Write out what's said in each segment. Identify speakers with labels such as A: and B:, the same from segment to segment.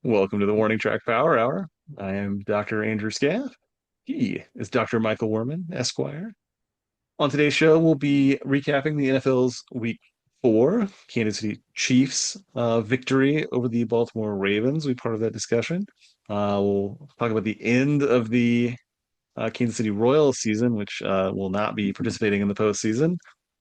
A: Welcome to the Warning Track Power Hour. I am Dr. Andrew Scaff. He is Dr. Michael Worman, Esquire. On today's show, we'll be recapping the NFL's Week 4 Kansas City Chiefs victory over the Baltimore Ravens. We part of that discussion. We'll talk about the end of the Kansas City Royals season, which will not be participating in the postseason.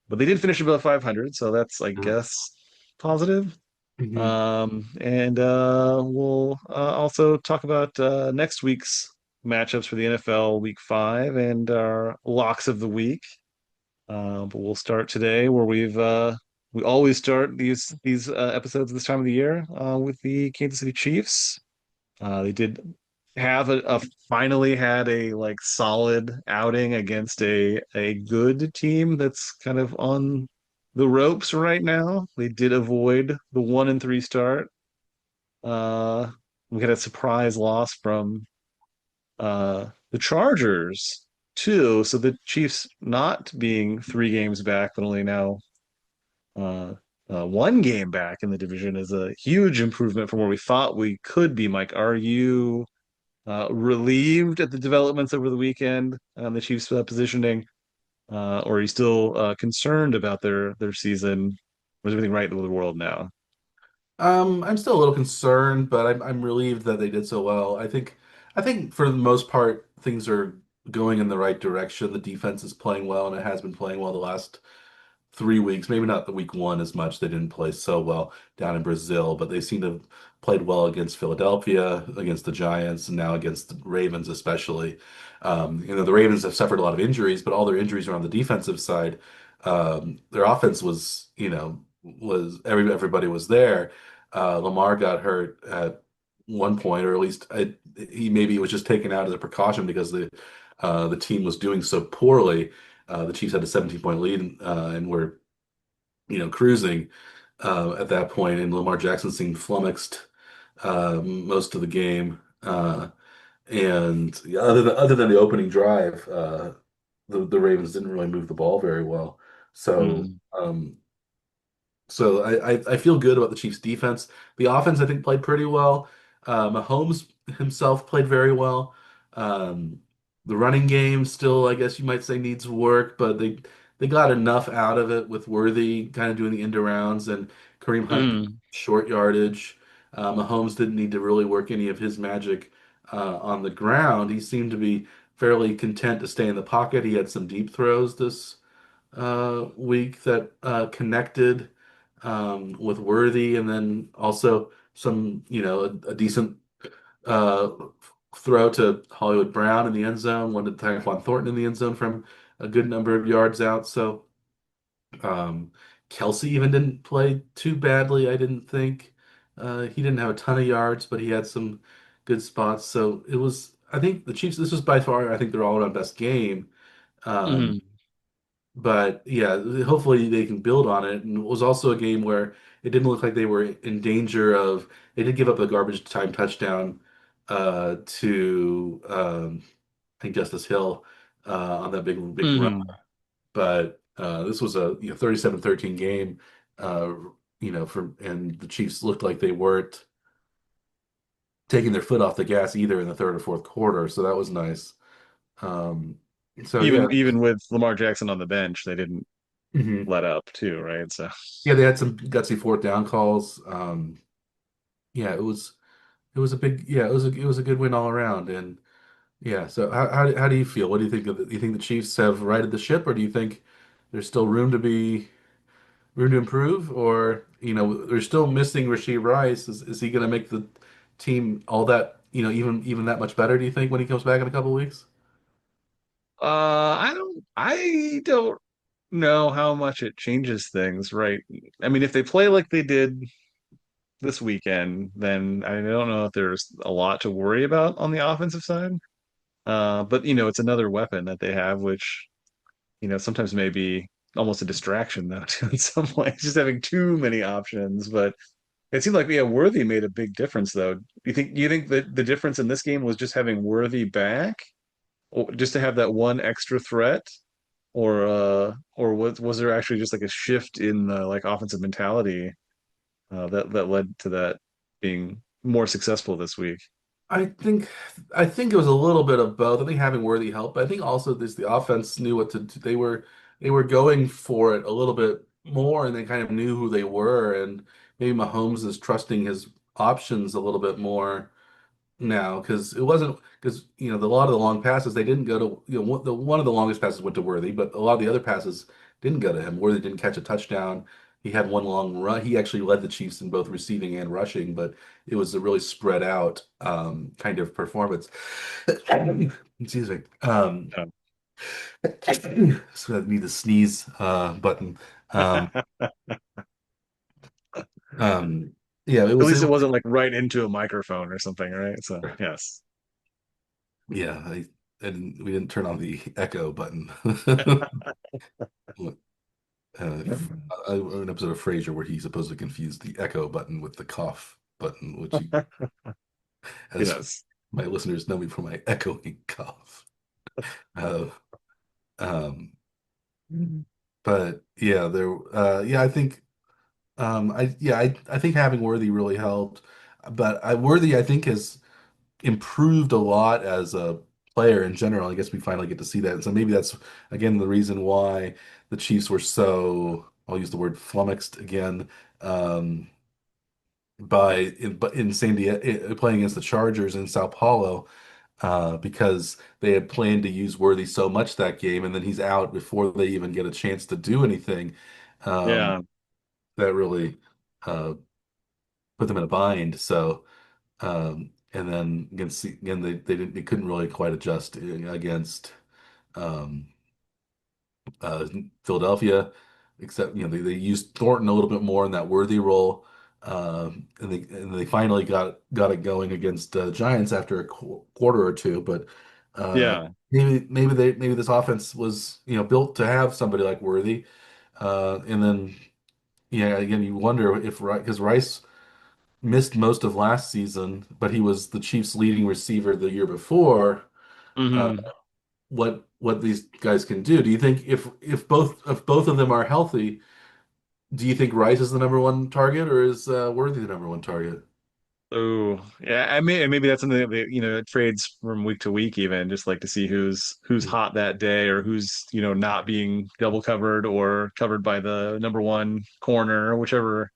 A: But they did finish above 500, so that's, I guess, positive.
B: Mm-hmm.
A: And we'll also talk about next week's matchups for the NFL Week 5 and our locks of the week. But we'll start today where we always start these episodes this time of the year with the Kansas City Chiefs. They did have a finally had a like solid outing against a good team that's kind of on the ropes right now. They did avoid the 1-3 start. Uh, we got a surprise loss from the Chargers too. So the Chiefs not being 3 games back, but only now uh, 1 game back in the division is a huge improvement from where we thought we could be. Mike, are you relieved at the developments over the weekend on the Chiefs' positioning, or are you still concerned about their season? Was everything right with the world now?
B: I'm still a little concerned, but I'm relieved that they did so well. I think for the most part things are going in the right direction. The defense is playing well, and it has been playing well the last 3 weeks. Maybe not the week one as much. They didn't play so well down in Brazil, but they seem to have played well against Philadelphia, against the Giants, and now against the Ravens especially. The Ravens have suffered a lot of injuries, but all their injuries are on the defensive side. Their offense was, everybody was there. Lamar got hurt at one point, or at least he maybe was just taken out as a precaution because the team was doing so poorly. The Chiefs had a 17-point lead and were, cruising at that point, and Lamar Jackson seemed flummoxed most of the game. And yeah, other than the opening drive, the Ravens didn't really move the ball very well. So
A: Mm.
B: I feel good about the Chiefs' defense. The offense, I think, played pretty well. Mahomes himself played very well. Um, the running game still, I guess you might say, needs work, but they got enough out of it with Worthy kind of doing the end arounds and Kareem Hunt
A: Mm.
B: short yardage. Mahomes didn't need to really work any of his magic on the ground. He seemed to be fairly content to stay in the pocket. He had some deep throws this week that connected with Worthy, and then also some, a decent uh, throw to Hollywood Brown in the end zone, one to Tyquan Thornton in the end zone from a good number of yards out. So um, Kelsey even didn't play too badly, I didn't think. He didn't have a ton of yards, but he had some good spots. So it was, I think the Chiefs, this was by far, I think, their all-around best game. Um,
A: Mm.
B: but yeah, hopefully they can build on it. And it was also a game where it didn't look like they were in danger of. They did give up a garbage time touchdown to I think Justice Hill on that big run.
A: Mm.
B: But this was a 37-13 game. Uh, and the Chiefs looked like they weren't taking their foot off the gas either in the third or fourth quarter. So that was nice. Um, so yeah.
A: Even with Lamar Jackson on the bench, they didn't
B: Mhm.
A: let up too, right? So
B: Yeah, they had some gutsy fourth down calls. Yeah, it was a good win all around. And yeah, so how do you feel? What do you think of it? Do you think the Chiefs have righted the ship, or do you think there's still room to improve, or they're still missing Rasheed Rice? Is he going to make the team all that even that much better? Do you think when he comes back in a couple of weeks?
A: I don't know how much it changes things, right? I mean, if they play like they did this weekend, then I don't know if there's a lot to worry about on the offensive side. But it's another weapon that they have, which sometimes may be almost a distraction though, too, in some ways, just having too many options. But it seemed like, yeah, Worthy made a big difference though. You think that the difference in this game was just having Worthy back, or just to have that one extra threat, or was there actually just like a shift in the like offensive mentality that led to that being more successful this week?
B: I think I think it was a little bit of both. I think having Worthy helped, but I think also this the offense knew what to do. They were going for it a little bit more, and they kind of knew who they were, and maybe Mahomes is trusting his options a little bit more now because it wasn't because a lot of the long passes they didn't go to one of the longest passes went to Worthy, but a lot of the other passes didn't go to him. Worthy didn't catch a touchdown. He had one long run. He actually led the Chiefs in both receiving and rushing, but it was a really spread out kind of performance. Excuse me. So I need the sneeze button. Um, yeah, it
A: At
B: was.
A: least it wasn't like right into a microphone or something, right? So yes.
B: Yeah, we didn't turn on the echo button. An episode of Frasier where he supposedly confused the echo button with the cough button, which he, as
A: Yes.
B: my listeners know me for my echoing cough. Uh, um, but yeah, yeah, I think, I think having Worthy really helped. But Worthy, I think, has improved a lot as a player in general. I guess we finally get to see that, and so maybe that's again the reason why the Chiefs were so. I'll use the word flummoxed again. Um, but in San Diego playing against the Chargers in Sao Paulo because they had planned to use Worthy so much that game, and then he's out before they even get a chance to do anything. Um,
A: Yeah.
B: that really uh, put them in a bind. So, and then again they couldn't really quite adjust against um, uh, Philadelphia, except they used Thornton a little bit more in that Worthy role, and they finally got it going against Giants after a quarter or two. But
A: Yeah.
B: maybe this offense was built to have somebody like Worthy, and then yeah, again you wonder if because Rice missed most of last season, but he was the Chiefs' leading receiver the year before. Uh,
A: Hmm.
B: what these guys can do. Do you think if both of them are healthy, do you think Rice is the number one target or is Worthy the number one target?
A: Oh, yeah. I mean, maybe that's something that it trades from week to week, even just like to see who's hot that day or who's not being double covered or covered by the number one corner, or whichever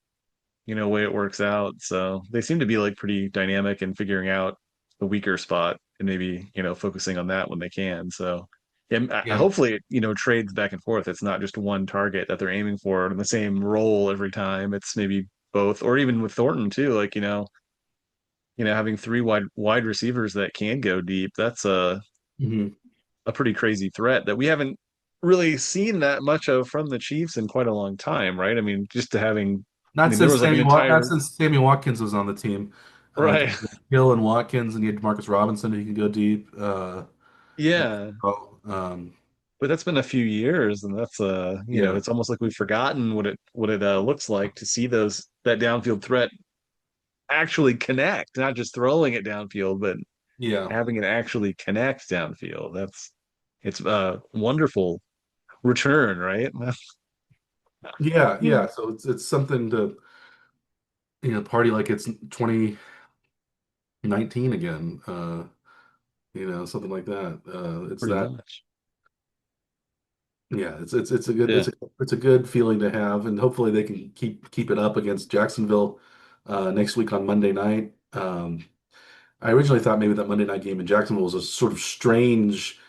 A: way it works out. So they seem to be like pretty dynamic in figuring out the weaker spot and maybe focusing on that when they can. So yeah,
B: Yeah.
A: hopefully it trades back and forth. It's not just one target that they're aiming for in the same role every time. It's maybe both, or even with Thornton too. Like having three wide receivers that can go deep. That's
B: Hmm.
A: a pretty crazy threat that we haven't really seen that much of from the Chiefs in quite a long time, right? I mean, just to having. I mean, there was like an
B: Not
A: entire.
B: since Sammy Watkins was on the team.
A: Right.
B: Hill and Watkins, and you had Marcus Robinson who can go deep.
A: Yeah.
B: Oh,
A: But that's been a few years, and that's
B: yeah,
A: it's almost like we've forgotten what it looks like to see that downfield threat actually connect, not just throwing it downfield, but
B: yeah,
A: having it actually connect downfield. It's a wonderful return, right?
B: yeah. So it's something to party like it's 2019 again. Something like that. It's
A: Pretty
B: that.
A: much.
B: Yeah, it's a good
A: Yeah.
B: it's a good feeling to have, and hopefully they can keep it up against Jacksonville next week on Monday night. I originally thought maybe that Monday night game in Jacksonville was a sort of strange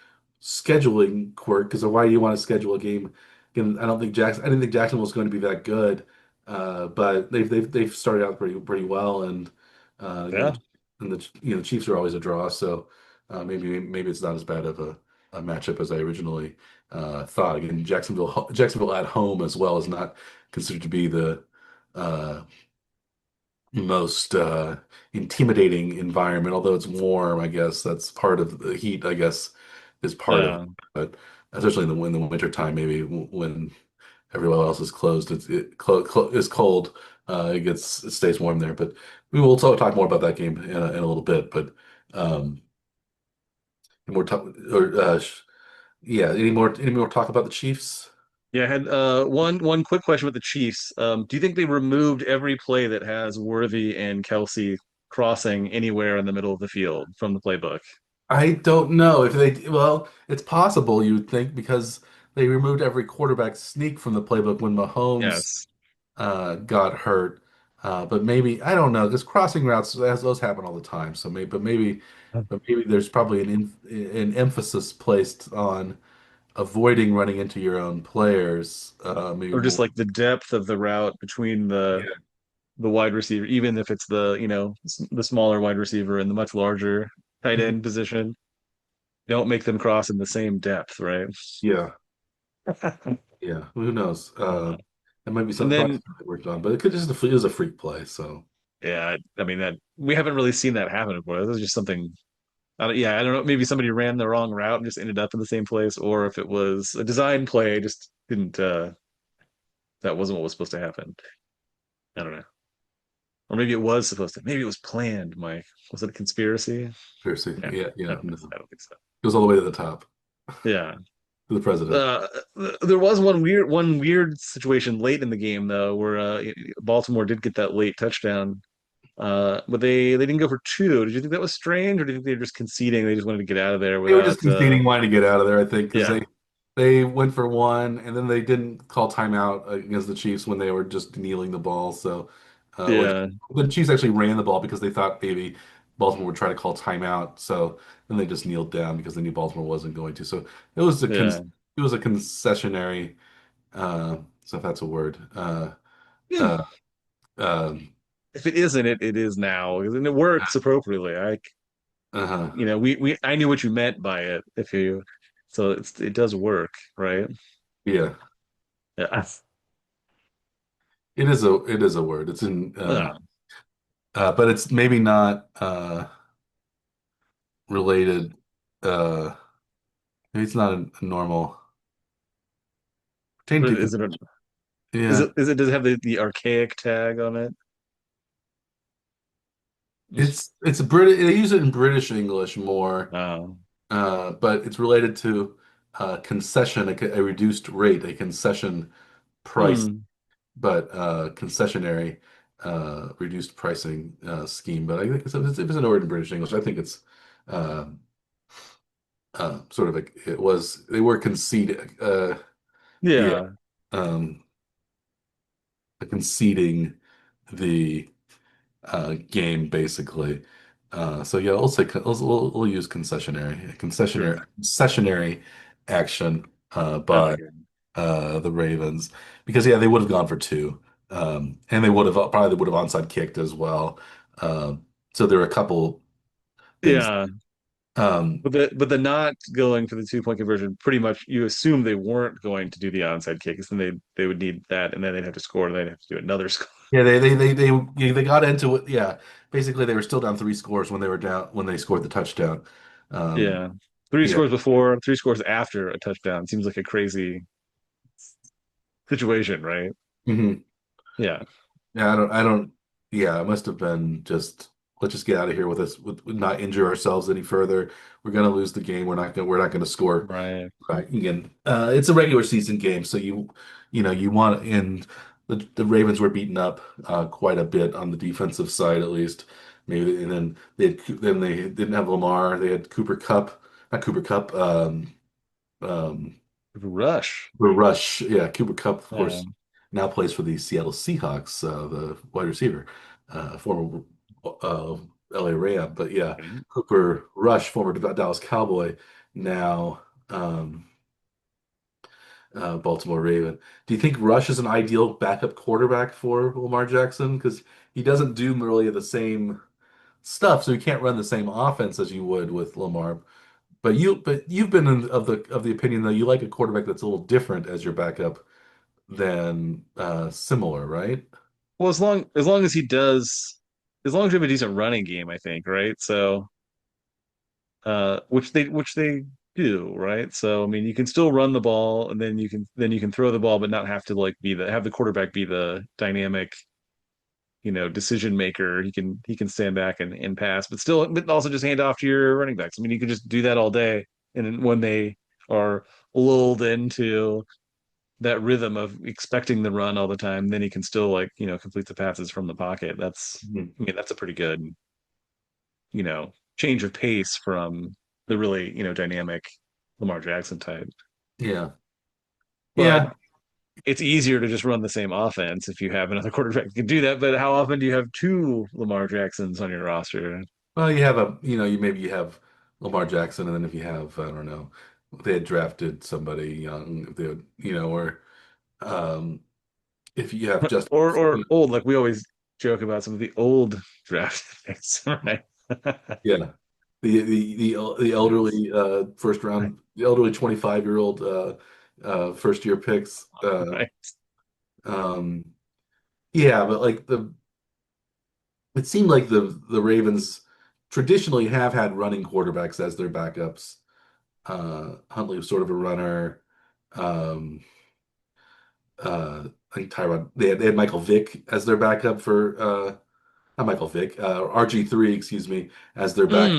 B: scheduling quirk because why do you want to schedule a game? Again, I didn't think Jacksonville was going to be that good, but they've started out pretty well, and
A: Yeah.
B: the Chiefs are always a draw, so maybe it's not as bad of a matchup as I originally thought. Again, Jacksonville at home as well is not considered to be the uh, most intimidating environment, although it's warm, I guess that's part of the heat, I guess, is part of it.
A: Yeah.
B: But especially in the winter time, maybe when everyone else is closed, it's cold. It stays warm there. But we will talk more about that game in a little bit. But um, more talk or yeah, any more talk about the Chiefs?
A: Yeah, I had one quick question with the Chiefs. Do you think they removed every play that has Worthy and Kelsey crossing anywhere in the middle of the field from the playbook.
B: I don't know if they, well, it's possible you would think because they removed every quarterback sneak from the playbook when Mahomes
A: Yes.
B: got hurt. But maybe I don't know because crossing routes those happen all the time. So maybe there's probably an emphasis placed on avoiding running into your own players. Maybe
A: Or just
B: more.
A: like the depth of the route between
B: Yeah.
A: the wide receiver, even if it's the, the smaller wide receiver and the much larger tight
B: Mhm.
A: end position, don't make them cross in the same depth, right?
B: Yeah. Yeah. Who knows?
A: Uh,
B: That might be
A: and
B: something probably
A: then,
B: something they worked on, but it could just it was a freak play. So
A: yeah, I mean that we haven't really seen that happen before. This is just something. Yeah, I don't know. Maybe somebody ran the wrong route and just ended up in the same place, or if it was a design play, just didn't. That wasn't what was supposed to happen. I don't know. Or maybe it was supposed to. Maybe it was planned, Mike. Was it a conspiracy?
B: seriously,
A: Yeah,
B: yeah,
A: I
B: yeah,
A: don't think so.
B: no,
A: I don't think so.
B: it goes all the way to the top
A: Yeah.
B: to the president.
A: Uh, there was one weird situation late in the game though, where Baltimore did get that late touchdown. But they didn't go for two. Did you think that was strange, or do you think they were just conceding? They just wanted to get out of there
B: They were just
A: without.
B: conceding, wanting to get out of there, I think, because
A: Yeah,
B: they went for one, and then they didn't call timeout against the Chiefs when they were just kneeling the ball. So, which
A: yeah,
B: the Chiefs actually ran the ball because they thought maybe Baltimore would try to call timeout. So then they just kneeled down because they knew Baltimore wasn't going to. So
A: yeah.
B: it was a concessionary, so if that's a word.
A: Hmm.
B: Uh, um,
A: If it isn't, it is now, and it works appropriately.
B: uh-huh.
A: I knew what you meant by it. So it does work, right?
B: Yeah,
A: Yeah.
B: it is a word. It's in
A: Yeah.
B: but it's maybe not related. Maybe it's not a normal. Trying to think.
A: Is it? Is
B: Yeah,
A: it? Does it have the archaic tag on it?
B: it's a British. They use it in British English more,
A: Oh.
B: but it's related to concession, a reduced rate, a concession price,
A: Hmm.
B: but concessionary reduced pricing scheme. But I think if it's an word in British English, I think it's uh, sort of like it was. They were conceding. Yeah.
A: Yeah.
B: Um, conceding the game basically. So yeah, we'll use
A: Sure.
B: concessionary action by
A: Okay.
B: the Ravens because yeah, they would have gone for two, and they would have onside kicked as well. So there are a couple things.
A: Yeah.
B: Um,
A: But the not going for the 2 point conversion, pretty much you assume they weren't going to do the onside kick, because then they would need that, and then they'd have to score, and they'd have to do another score.
B: yeah, yeah, they got into it. Yeah, basically they were still down three scores when they were down when they scored the touchdown. Um,
A: Yeah. Three
B: yeah.
A: scores before, three scores after a touchdown seems like a crazy situation, right?
B: Mhm.
A: Yeah.
B: Yeah, yeah, it must have been just, let's just get out of here with this, with not injure ourselves any further. We're gonna lose the game. We're not gonna score.
A: Right.
B: Right. Again, it's a regular season game, so you want, and the Ravens were beaten up quite a bit on the defensive side, at least. Maybe, and then they didn't have Lamar. They had Cooper Cup, not Cooper Cup, um,
A: Rush.
B: the Rush, yeah, Cooper Cup, of
A: Yeah.
B: course, now plays for the Seattle Seahawks, the wide receiver, former uh, LA Ram. But yeah,
A: Okay.
B: Cooper Rush, former Dallas Cowboy, now Baltimore Raven. Do you think Rush is an ideal backup quarterback for Lamar Jackson? Because he doesn't do really the same stuff, so he can't run the same offense as you would with Lamar. But you've been of the opinion that you like a quarterback that's a little different as your backup than similar, right?
A: Well, as long as he does, as long as you have a decent running game, I think, right? So, which they do, right? So, I mean, you can still run the ball, and then you can throw the ball, but not have to like have the quarterback be the dynamic, decision maker. He can stand back and pass, but also just hand off to your running backs. I mean, you can just do that all day, and then when they are lulled into that rhythm of expecting the run all the time, then he can still, like, complete the passes from the pocket.
B: Mhm.
A: I mean, that's a pretty good. change of pace from the really, dynamic Lamar Jackson type.
B: Yeah.
A: But
B: Yeah.
A: it's easier to just run the same offense if you have another quarterback who can do that. But how often do you have two Lamar Jacksons on your roster?
B: Well, you have you maybe you have Lamar Jackson, and then if you have, I don't know, they had drafted somebody young, if they would, or um, if you have just,
A: Or old, like we always joke about some of the old draft picks, right?
B: yeah, the
A: Yes.
B: elderly first round, the elderly 25-year-old first year picks.
A: Right.
B: Um, yeah, but like it seemed like the Ravens traditionally have had running quarterbacks as their backups. Huntley was sort of a runner. Um, I think Tyrod. They had Michael Vick as their backup for not Michael Vick, RG3, excuse me, as their back.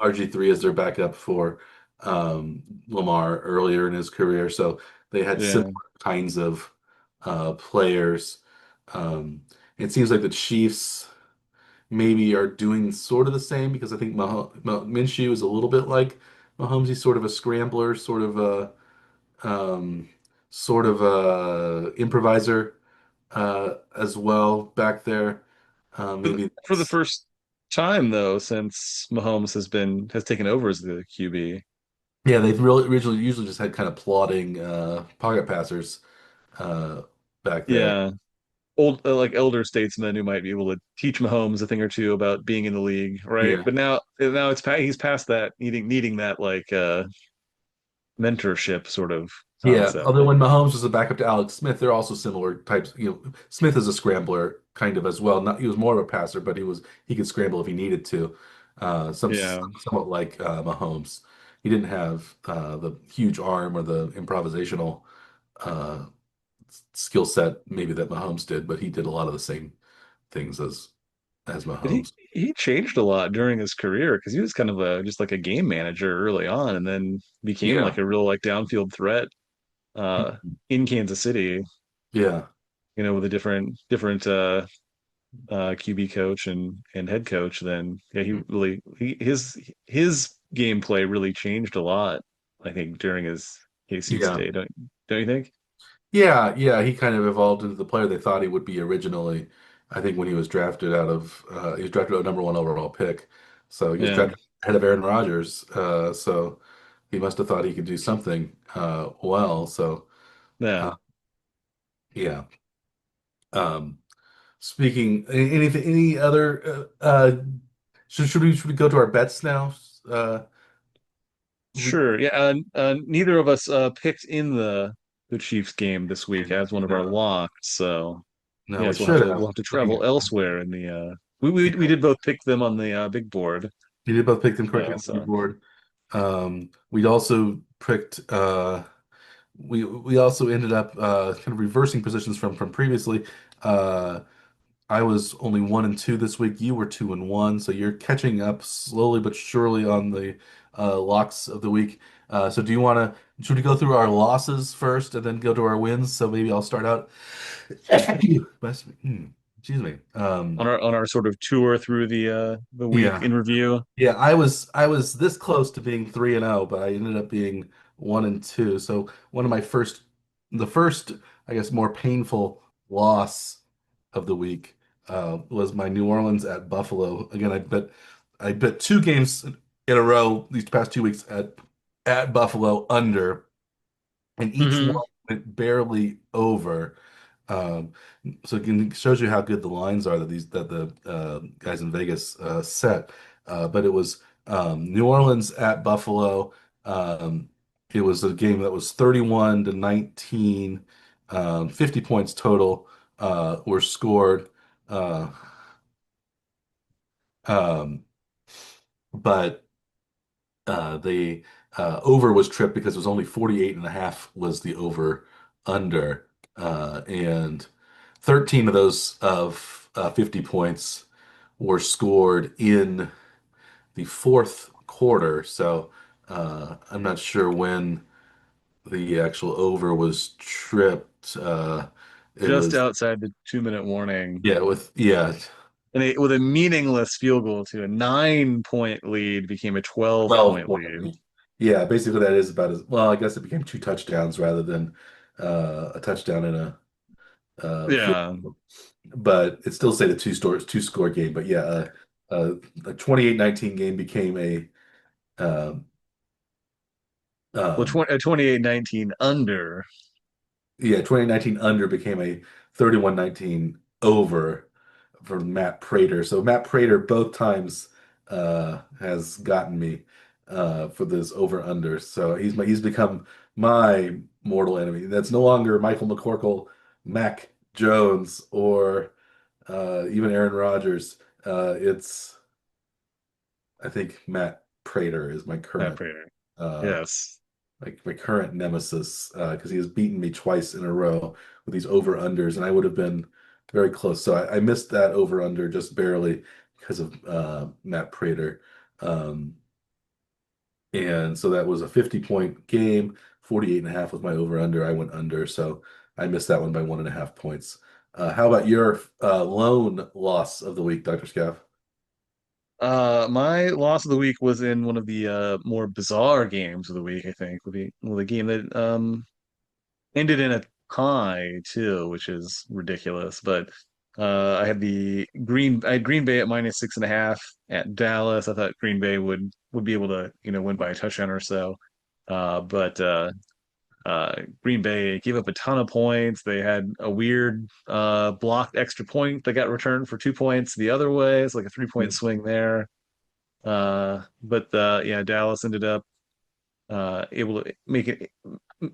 B: RG3 as their backup for Lamar earlier in his career. So they had similar
A: Yeah.
B: kinds of players. Um, it seems like the Chiefs maybe are doing sort of the same because I think Minshew is a little bit like Mahomes. He's sort of a scrambler, um, sort of a improviser as well back there. Maybe
A: For the
B: that's
A: first time though, since Mahomes has taken over as the QB.
B: yeah. They've really originally usually just had kind of plodding pocket passers uh, back there.
A: Yeah. Old like elder statesmen who might be able to teach Mahomes a thing or two about being in the league, right?
B: Yeah.
A: But now he's past that needing that like mentorship sort of
B: Yeah,
A: concept.
B: although when Mahomes was a backup to Alex Smith, they're also similar types. Smith is a scrambler kind of as well. Not he was more of a passer, but he could scramble if he needed to.
A: Yeah.
B: Somewhat like Mahomes. He didn't have the huge arm or the improvisational uh, skill set maybe that Mahomes did, but he did a lot of the same things as
A: But he
B: Mahomes.
A: he changed a lot during his career because he was kind of a just like a game manager early on and then became
B: Yeah,
A: like a real like downfield threat uh in Kansas City,
B: yeah,
A: with a different QB coach and head coach. Then yeah, his gameplay really changed a lot, I think, during his KC
B: yeah.
A: stay. Don't you think?
B: Yeah, yeah, he kind of evolved into the player they thought he would be originally. I think when he was drafted out number one overall pick. So he was
A: Yeah.
B: drafted ahead of Aaron Rodgers. So he must have thought he could do something well. So
A: Yeah.
B: uh, yeah. Um, any other should we go to our bets now? Uh, we,
A: Sure. Yeah. Neither of us picked in the Chiefs game this week as one of our
B: no,
A: locks. So
B: no, we
A: yes,
B: should
A: we'll
B: have.
A: have to
B: Dang
A: travel
B: it.
A: elsewhere in the we did both pick them on the big board.
B: You did both pick them correctly on the
A: So
B: board. We'd also picked we also ended up kind of reversing positions from previously. Uh, I was only 1-2 this week. You were 2-1, so you're catching up slowly but surely on the locks of the week. So do you want to should we go through our losses first and then go to our wins? So maybe I'll start out. Excuse me.
A: on our sort of tour through the week
B: Yeah.
A: in review.
B: Yeah, I was this close to being 3-0, but I ended up being 1-2. So one of the first, I guess, more painful loss of the week was my New Orleans at Buffalo. Again, I bet two games in a row these past 2 weeks at Buffalo under, and each
A: Hmm.
B: one went barely over. Um, so it shows you how good the lines are that the guys in Vegas set. But it was New Orleans at Buffalo. Um, it was a game that was 31-19. 50 points total were scored. Uh, um, but the over was tripped because it was only 48 and a half was the over under. And 13 of those of 50 points were scored in the fourth quarter. So I'm not sure when the actual over was tripped. It
A: Just
B: was
A: outside the 2-minute warning.
B: yeah with yeah
A: with a meaningless field goal to a 9 point lead became a 12
B: 12
A: point
B: point
A: lead.
B: lead. Yeah, basically that is about as well. I guess it became two touchdowns rather than a touchdown and a field
A: Yeah.
B: goal. But it still stayed a two score game. But yeah, a 28-19 game became um,
A: Well,
B: um,
A: a 28-19 under.
B: yeah, 2019 under became a 31-19 over for Matt Prater. So Matt Prater both times has gotten me for this over under. So he's become my mortal enemy. That's no longer Michael McCorkle, Mac Jones, or even Aaron Rodgers. It's I think Matt Prater is my
A: Matt
B: current
A: Prater.
B: uh,
A: Yes.
B: my current nemesis because he has beaten me twice in a row with these over unders, and I would have been very close. So I missed that over under just barely because of Matt Prater. Um, and so that was a 50-point game. 48 and a half was my over under. I went under, so I missed that one by 1.5 points. How about your lone loss of the week, Dr. Scaff?
A: My loss of the week was in one of the more bizarre games of the week, I think, with a game that ended in a tie too, which is ridiculous. But I had Green Bay at -6.5 at Dallas. I thought Green Bay would be able to, win by a touchdown or so. But Green Bay gave up a ton of points. They had a weird blocked extra point that got returned for 2 points the other way. It's like a 3 point swing there. But yeah, Dallas ended up able to make it,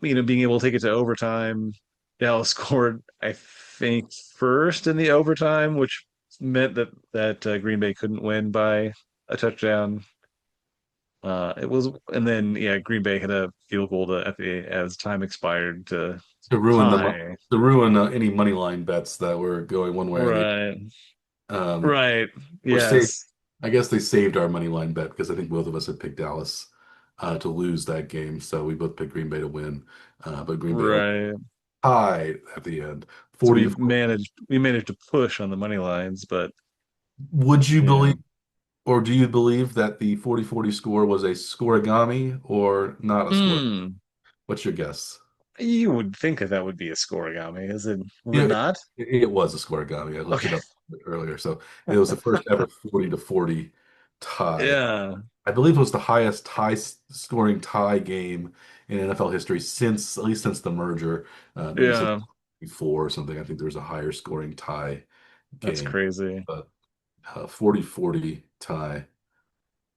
A: being able to take it to overtime. Dallas scored, I think, first in the overtime, which meant that Green Bay couldn't win by a touchdown. It was, and then yeah, Green Bay had a field goal as time expired to
B: To ruin
A: tie.
B: to ruin any money line bets that were going one way or the
A: Right,
B: um,
A: right,
B: we're safe.
A: yes,
B: I guess they saved our money line bet because I think both of us had picked Dallas to lose that game, so we both picked Green Bay to win, but Green Bay
A: right.
B: tied at the end,
A: So
B: 40 to 40.
A: we managed to push on the money lines, but
B: Would you
A: yeah.
B: believe, or do you believe that the 40-40 score was a scoregami or not a score?
A: Hmm.
B: What's your guess?
A: You would think that that would be a scoregami, is it? Was it
B: Yeah,
A: not?
B: it was a scoregami. I looked it
A: Okay.
B: up earlier, so it was the first ever 40-40 tie.
A: Yeah.
B: I believe it was the highest scoring tie game in NFL history since at least since the merger, maybe since
A: Yeah.
B: before or something. I think there was a higher scoring tie
A: That's
B: game,
A: crazy.
B: but 40-40 tie.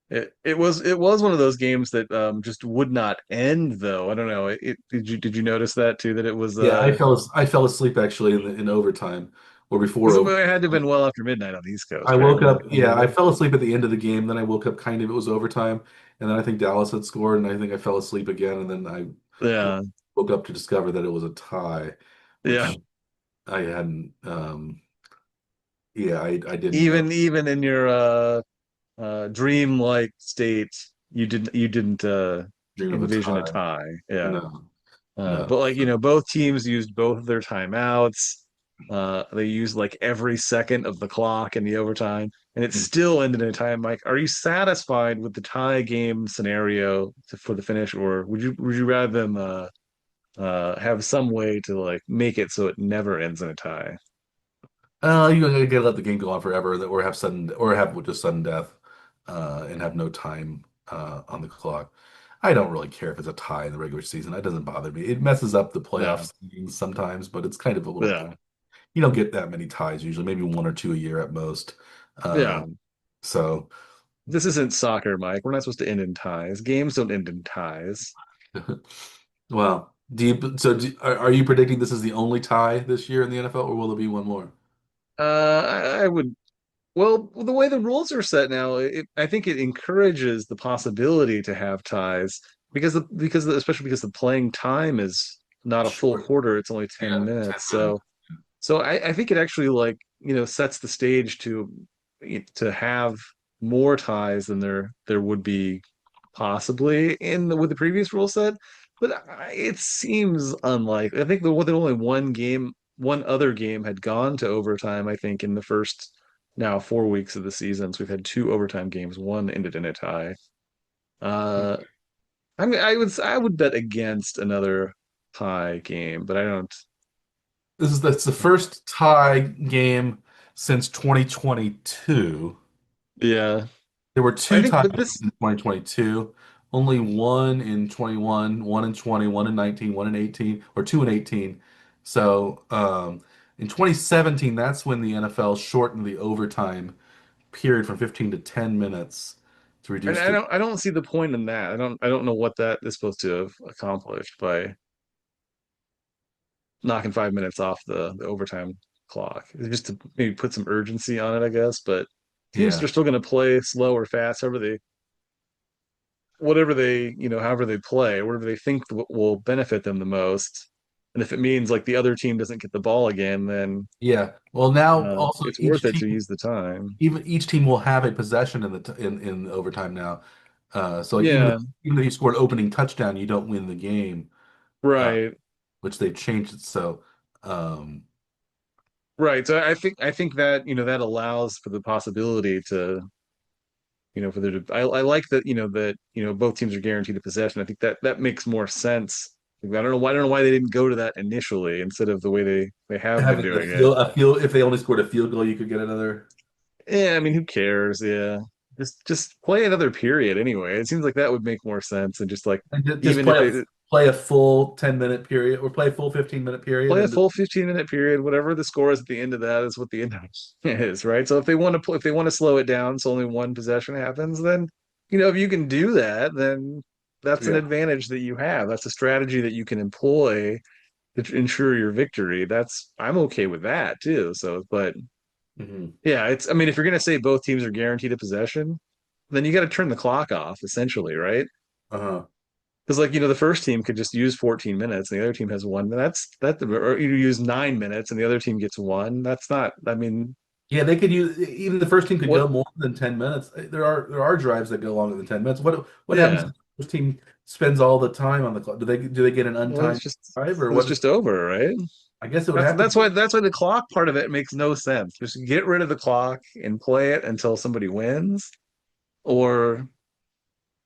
A: It was one of those games that just would not end though. I don't know. Did you notice that too? That it was
B: Yeah, I fell asleep actually in overtime or before
A: because it
B: over.
A: had to have been well after midnight on the East
B: I
A: Coast, right?
B: woke
A: When
B: up,
A: it
B: yeah, I
A: ended.
B: fell asleep at the end of the game. Then I woke up kind of, it was overtime. And then I think Dallas had scored, and I think I fell asleep again. And then I
A: Yeah.
B: woke up to discover that it was a tie,
A: Yeah.
B: which I hadn't, yeah, I didn't know.
A: Even in your dream-like state, you didn't
B: Dream of a
A: envision a
B: tie.
A: tie. Yeah.
B: No, no.
A: But like, both teams used both of their timeouts. They used like every second of the clock in the overtime, and it still ended in a tie. Mike, are you satisfied with the tie game scenario for the finish, or would you rather them have some way to like make it so it never ends in a tie?
B: You gotta let the game go on forever, or have just sudden death, and have no time on the clock. I don't really care if it's a tie in the regular season. That doesn't bother me. It messes up the
A: Yeah,
B: playoff seedings sometimes, but it's kind of a little boring.
A: yeah,
B: You don't get that many ties usually, maybe one or two a year at most. Uh,
A: yeah.
B: so,
A: This isn't soccer, Mike. We're not supposed to end in ties. Games don't end in ties.
B: well, are you predicting this is the only tie this year in the NFL, or will there be one more?
A: I would. Well, the way the rules are set now, I think it encourages the possibility to have ties especially because the playing time is not a full
B: Sure.
A: quarter; it's only 10 minutes.
B: 10 minutes.
A: So I think it actually like sets the stage to have more ties than there would be possibly with the previous rule set. But it seems unlikely. I think the only one other game had gone to overtime. I think in the first now 4 weeks of the season. So we've had two overtime games. One ended in a tie. Uh, I mean, I would bet against another tie game, but I don't.
B: That's the first tie game since 2022.
A: Yeah,
B: There were
A: I
B: two
A: think,
B: tie
A: but
B: games
A: this,
B: in 2022. Only one in 21, one in 20, one in 19, one in 18, or two in 18. So in 2017, that's when the NFL shortened the overtime period from 15 to 10 minutes to
A: and
B: reduce
A: I
B: to.
A: don't, I don't see the point in that. I don't know what that is supposed to have accomplished by knocking 5 minutes off the overtime clock. It's just to maybe put some urgency on it, I guess. But teams
B: Yeah.
A: are still going to play slow or fast, whatever they, however they play, whatever they think will benefit them the most. And if it means like the other team doesn't get the ball again, then
B: Yeah. Well, now also
A: it's worth
B: each
A: it to
B: team
A: use the time.
B: even each team will have a possession in in overtime now. So like
A: Yeah,
B: even if you score an opening touchdown, you don't win the game, uh,
A: right,
B: which they've changed it. So um,
A: right. So I think that that allows for the possibility to for there to. I like that both teams are guaranteed a possession. I think that makes more sense. I don't know why they didn't go to that initially instead of the way they have been
B: having
A: doing it.
B: a field if they only scored a field goal, you could get another.
A: Yeah, I mean, who cares? Yeah. Just play another period anyway. It seems like that would make more sense than just like
B: And just
A: even if they
B: play a full 10-minute period or play a full 15-minute period
A: play a
B: and just,
A: full 15-minute period, whatever the score is at the end of that is what the end is, right? So if they want to slow it down so only one possession happens, then if you can do that, then that's an
B: yeah.
A: advantage that you have. That's a strategy that you can employ to ensure your victory. I'm okay with that too. So, but
B: Hmm.
A: yeah, I mean, if you're gonna say both teams are guaranteed a possession, then you got to turn the clock off essentially, right?
B: Uh-huh.
A: Because like the first team could just use 14 minutes, and the other team has one. Or you use 9 minutes, and the other team gets one. That's not. I mean,
B: Yeah, they could use even the first team could
A: what?
B: go more than 10 minutes. There are drives that go longer than 10 minutes. What happens
A: Yeah.
B: if the first team spends all the time on the clock? Do they get an
A: Well,
B: untimed drive or
A: it's
B: what?
A: just over, right?
B: I guess it would
A: That's
B: have to
A: that's
B: be.
A: why that's why the clock part of it makes no sense. Just get rid of the clock and play it until somebody wins, or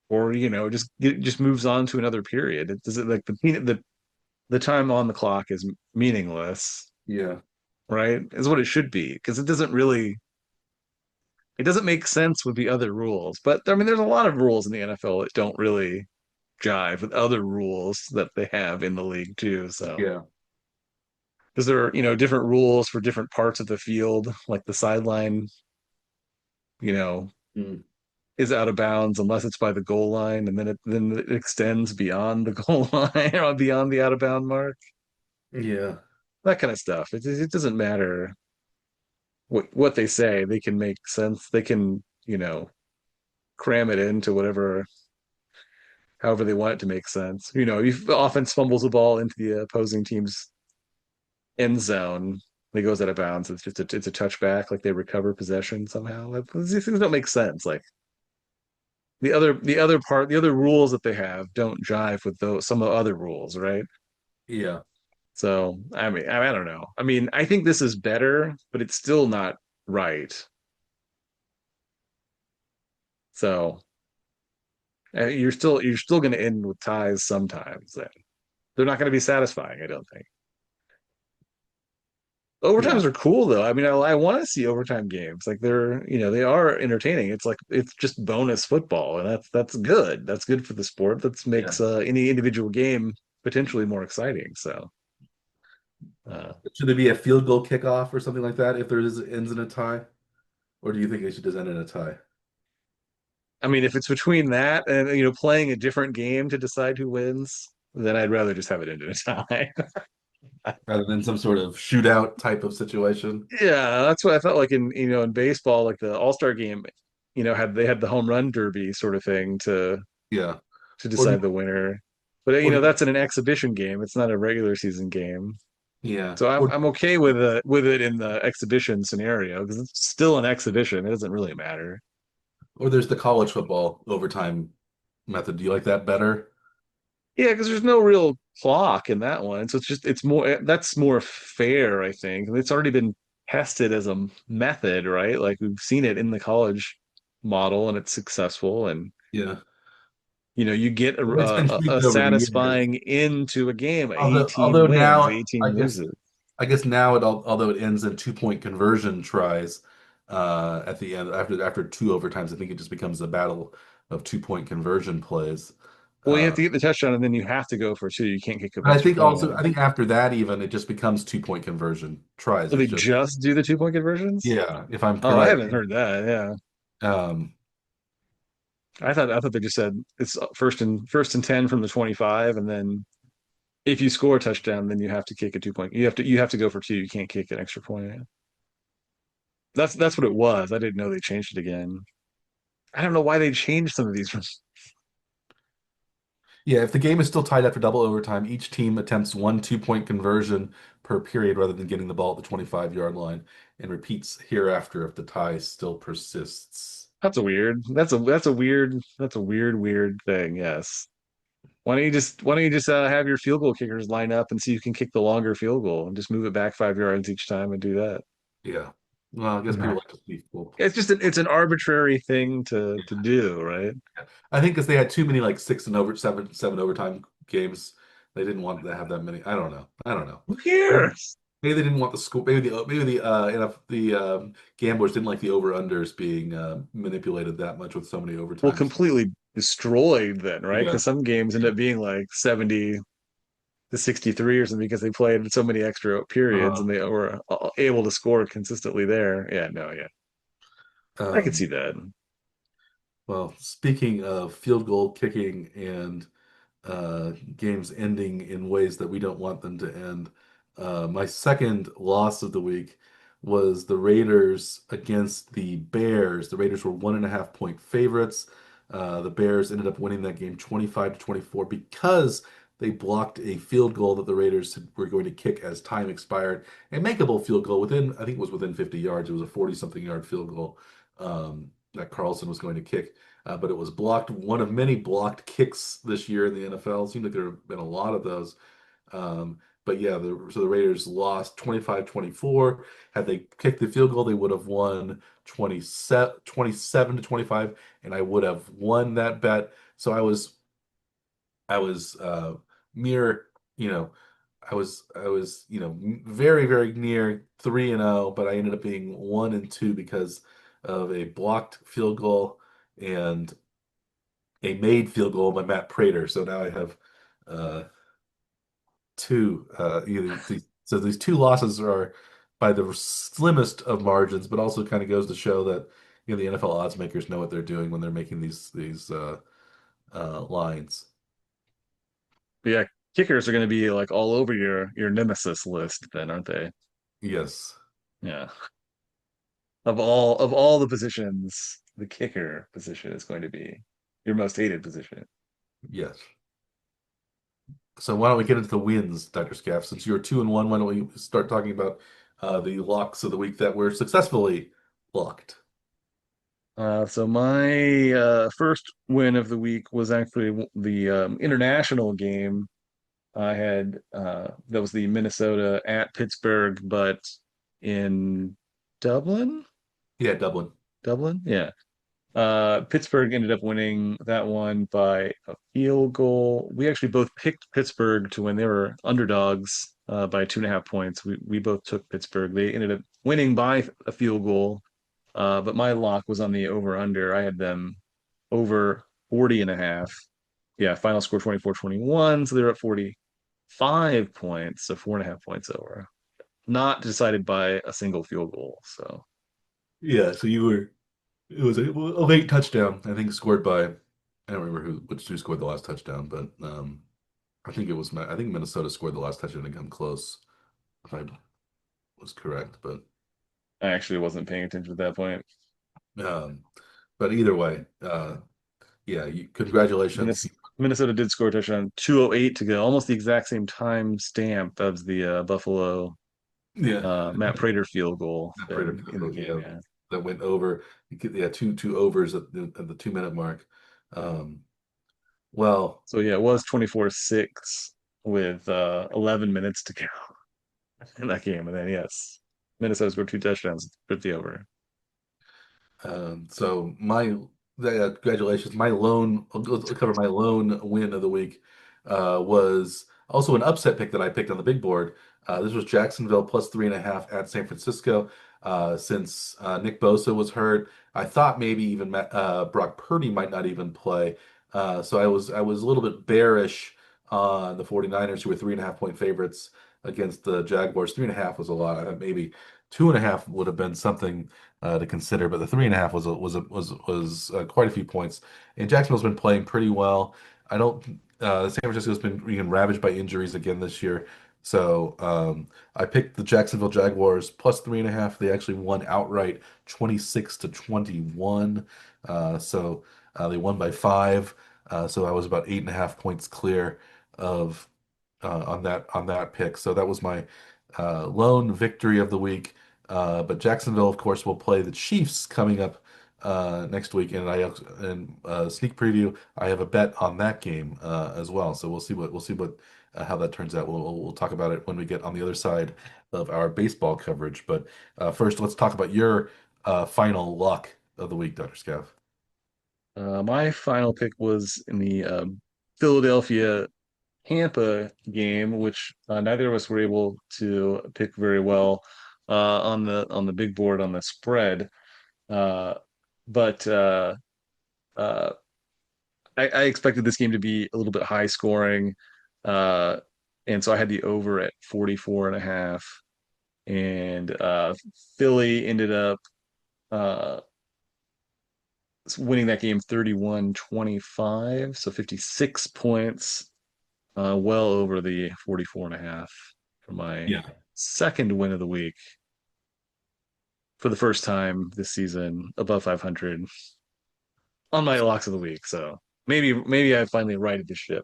A: just moves on to another period. It does it like the time on the clock is meaningless,
B: Yeah.
A: right? Is what it should be because it doesn't make sense with the other rules. But I mean, there's a lot of rules in the NFL that don't really jive with other rules that they have in the league too. So
B: Yeah.
A: because there are different rules for different parts of the field, like the sideline, you know,
B: Mm.
A: is out of bounds unless it's by the goal line, and then it extends beyond the goal line or beyond the out of bound mark.
B: Yeah.
A: That kind of stuff. It doesn't matter what they say. They can make sense. They can cram it into whatever however they want it to make sense. If the offense fumbles the ball into the opposing team's end zone, it goes out of bounds. It's a touchback, like they recover possession somehow. Like, these things don't make sense. Like the other rules that they have don't jive with those some of the other rules, right?
B: Yeah.
A: So I mean, I don't know. I mean, I think this is better, but it's still not right. So you're still going to end with ties sometimes. Then they're not going to be satisfying. I don't think.
B: Yeah.
A: Overtimes are cool though. I mean, I want to see overtime games. Like they are entertaining. It's like it's just bonus football, and that's good. That's good for the sport. That
B: Yeah.
A: makes any individual game potentially more exciting. So, uh,
B: Should there be a field goal kickoff or something like that if there is ends in a tie? Or do you think they should just end in a tie
A: I mean, if it's between that and playing a different game to decide who wins, then I'd rather just have it into a tie.
B: rather than some sort of shootout type of situation?
A: Yeah, that's what I felt like in baseball, like the All-Star game, they had the home run derby sort of thing
B: Yeah.
A: to
B: Or do
A: decide the winner. But
B: or do
A: that's in an exhibition game. It's not a regular season game.
B: yeah.
A: So I'm okay with it in the exhibition scenario because it's still an exhibition. It doesn't really matter.
B: Or there's the college football overtime method. Do you like that better?
A: Yeah, because there's no real clock in that one. So it's more that's more fair, I think. And it's already been tested as a method, right? Like we've seen it in the college model and it's successful. And,
B: Yeah.
A: you get a,
B: It's been tweaked
A: a
B: over the years.
A: satisfying into a game.
B: Although
A: 18
B: although
A: wins,
B: now
A: 18 loses.
B: I guess now although it ends in 2 point conversion tries at the end after two overtimes, I think it just becomes a battle of 2 point conversion plays.
A: Well, you have
B: Uh,
A: to get the touchdown and then you have to go for two. You can't kick an
B: but
A: extra point.
B: I think after that even it just becomes 2 point conversion tries.
A: So
B: It's
A: they
B: just
A: just do the 2 point conversions?
B: yeah, if I'm
A: Oh, I
B: correct.
A: haven't heard that. Yeah.
B: Um,
A: I thought they just said it's first and 10 from the 25, and then if you score a touchdown, then you have to kick a 2 point. You have to go for two. You can't kick an extra point. That's what it was. I didn't know they changed it again. I don't know why they changed some of these.
B: yeah, if the game is still tied after double overtime, each team attempts one 2 point conversion per period rather than getting the ball at the 25-yard line and repeats hereafter if the tie still persists.
A: That's a weird. That's a weird thing. Yes. Why don't you just have your field goal kickers line up and see who can kick the longer field goal and just move it back 5 yards each time and do that.
B: Yeah. Well, I guess people
A: No.
B: like to see full.
A: It's an arbitrary thing to do, right?
B: I think because they had too many like six and over seven overtime games, they didn't want to have that many. I don't know. I don't know.
A: Who
B: Maybe,
A: cares?
B: maybe they didn't want the school. The gamblers didn't like the over unders being manipulated that much with so many
A: Well,
B: overtimes.
A: completely destroyed then, right?
B: Yeah.
A: Because some games end
B: Yeah.
A: up being like 70 to 63 or something because they played so many extra periods
B: Uh,
A: and they were able to score consistently there. Yeah, no, yeah. I could
B: um,
A: see that.
B: well, speaking of field goal kicking and games ending in ways that we don't want them to end. My second loss of the week was the Raiders against the Bears. The Raiders were 1.5 point favorites. The Bears ended up winning that game 25-24 because they blocked a field goal that the Raiders were going to kick as time expired. A makeable field goal within, I think it was within 50 yards. It was a 40 something yard field goal that Carlson was going to kick but it was blocked. One of many blocked kicks this year in the NFL. It seemed like there have been a lot of those. But yeah, so the Raiders lost 25-24. Had they kicked the field goal, they would have won 27-25, and I would have won that bet. So I was mere, you know, I was very, very near 3-0, but I ended up being 1-2 because of a blocked field goal and a made field goal by Matt Prater. So now I have uh, two. So these two losses are by the slimmest of margins, but also kind of goes to show that the NFL odds makers know what they're doing when they're making these lines.
A: But yeah, kickers are going to be like all over your nemesis list then, aren't they?
B: Yes,
A: Yeah. Of all the positions, the kicker position is going to be your most hated position.
B: yes. So why don't we get into the wins, Dr. Scaff? Since you're 2-1, why don't we start talking about the locks of the week that were successfully locked?
A: So my first win of the week was actually the international game. I had that was the Minnesota at Pittsburgh, but in Dublin.
B: Yeah, Dublin.
A: Dublin, yeah. Pittsburgh ended up winning that one by a field goal. We actually both picked Pittsburgh to win. They were underdogs by 2.5 points. We both took Pittsburgh. They ended up winning by a field goal. But my lock was on the over under. I had them over 40 and a half. Yeah, final score 24-21. So they're at 45 points. So 4.5 points over. Not decided by a single field goal. So
B: Yeah, so you were it was a late touchdown, I think, scored by I don't remember who scored the last touchdown, but I think Minnesota scored the last touchdown to come close, if I was correct.
A: I actually wasn't paying attention at that point.
B: Um, but either way, yeah, congratulations.
A: Minnesota did score a touchdown, 2:08 to go, almost the exact same time stamp as the Buffalo
B: Yeah,
A: Matt Prater field goal
B: that Prater
A: in the
B: field goal,
A: game.
B: yeah,
A: Yeah.
B: that went over. Yeah, two overs at the 2 minute mark. Um, well,
A: So yeah, it was 24-6 with 11 minutes to go in that game. And then yes. Minnesota scored 2 touchdowns for the over.
B: So my congratulations. I'll cover my lone win of the week. Was also an upset pick that I picked on the big board. This was Jacksonville plus 3.5 at San Francisco. Since Nick Bosa was hurt, I thought maybe even Brock Purdy might not even play. So I was a little bit bearish on the 49ers, who were 3.5 point favorites against the Jaguars. 3.5 was a lot. I thought maybe 2.5 would have been something to consider, but the 3.5 was quite a few points. And Jacksonville's been playing pretty well. I don't. San Francisco's been being ravaged by injuries again this year, so I picked the Jacksonville Jaguars plus 3.5. They actually won outright, 26-21. They won by 5. So I was about 8.5 points clear of on that pick. So that was my lone victory of the week. But Jacksonville, of course, will play the Chiefs coming up next week, and sneak preview. I have a bet on that game as well. So we'll see what how that turns out. We'll talk about it when we get on the other side of our baseball coverage. But first, let's talk about your final luck of the week, Dr. Scav.
A: My final pick was in the Philadelphia Tampa game, which neither of us were able to pick very well on the big board on the spread. Uh, but uh, I expected this game to be a little bit high scoring, uh, and so I had the over at 44 and a half, and Philly ended up uh, winning that game 31-25, so 56 points, well over the 44 and a half for my
B: Yeah.
A: second win of the week for the first time this season above 500 on my locks of the week. So maybe I finally righted the ship.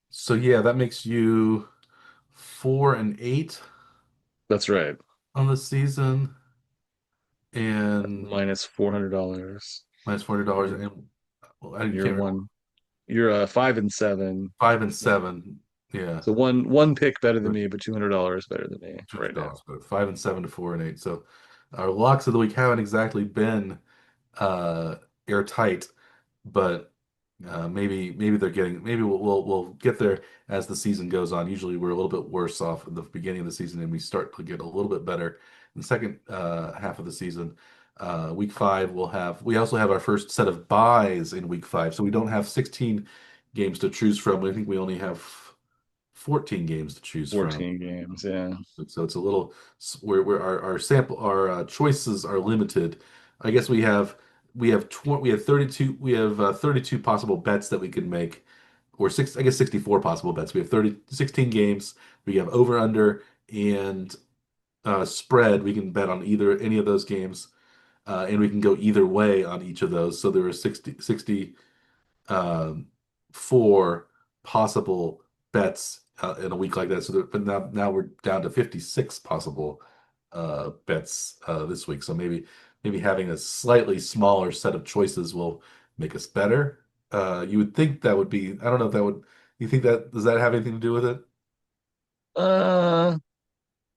B: So yeah, that makes you 4-8
A: That's right.
B: on the season and
A: Minus $400.
B: minus $40.
A: You're
B: And well, I can't
A: you're
B: remember.
A: one. You're 5-7.
B: 5-7. Yeah.
A: So one pick better than me, but $200 better than me right now.
B: $50, but 5-7 to 4-8. So our locks of the week haven't exactly been uh airtight, but maybe they're getting maybe we'll get there as the season goes on. Usually we're a little bit worse off at the beginning of the season, and we start to get a little bit better in the second half of the season. Week 5 we also have our first set of buys in week 5, so we don't have 16 games to choose from. I think we only have 14 games to choose from.
A: 14 games. Yeah.
B: So it's a little where our choices are limited. I guess we have 32 32 possible bets that we can make, or 64 possible bets. We have 16 games. We have over under and spread. We can bet on either any of those games, and we can go either way on each of those. So there are 60 um, 4 possible bets in a week like that. But now we're down to 56 possible bets this week. So maybe having a slightly smaller set of choices will make us better. You would think that would be. I don't know if that would. You think that does that have anything to do with it?
A: Uh,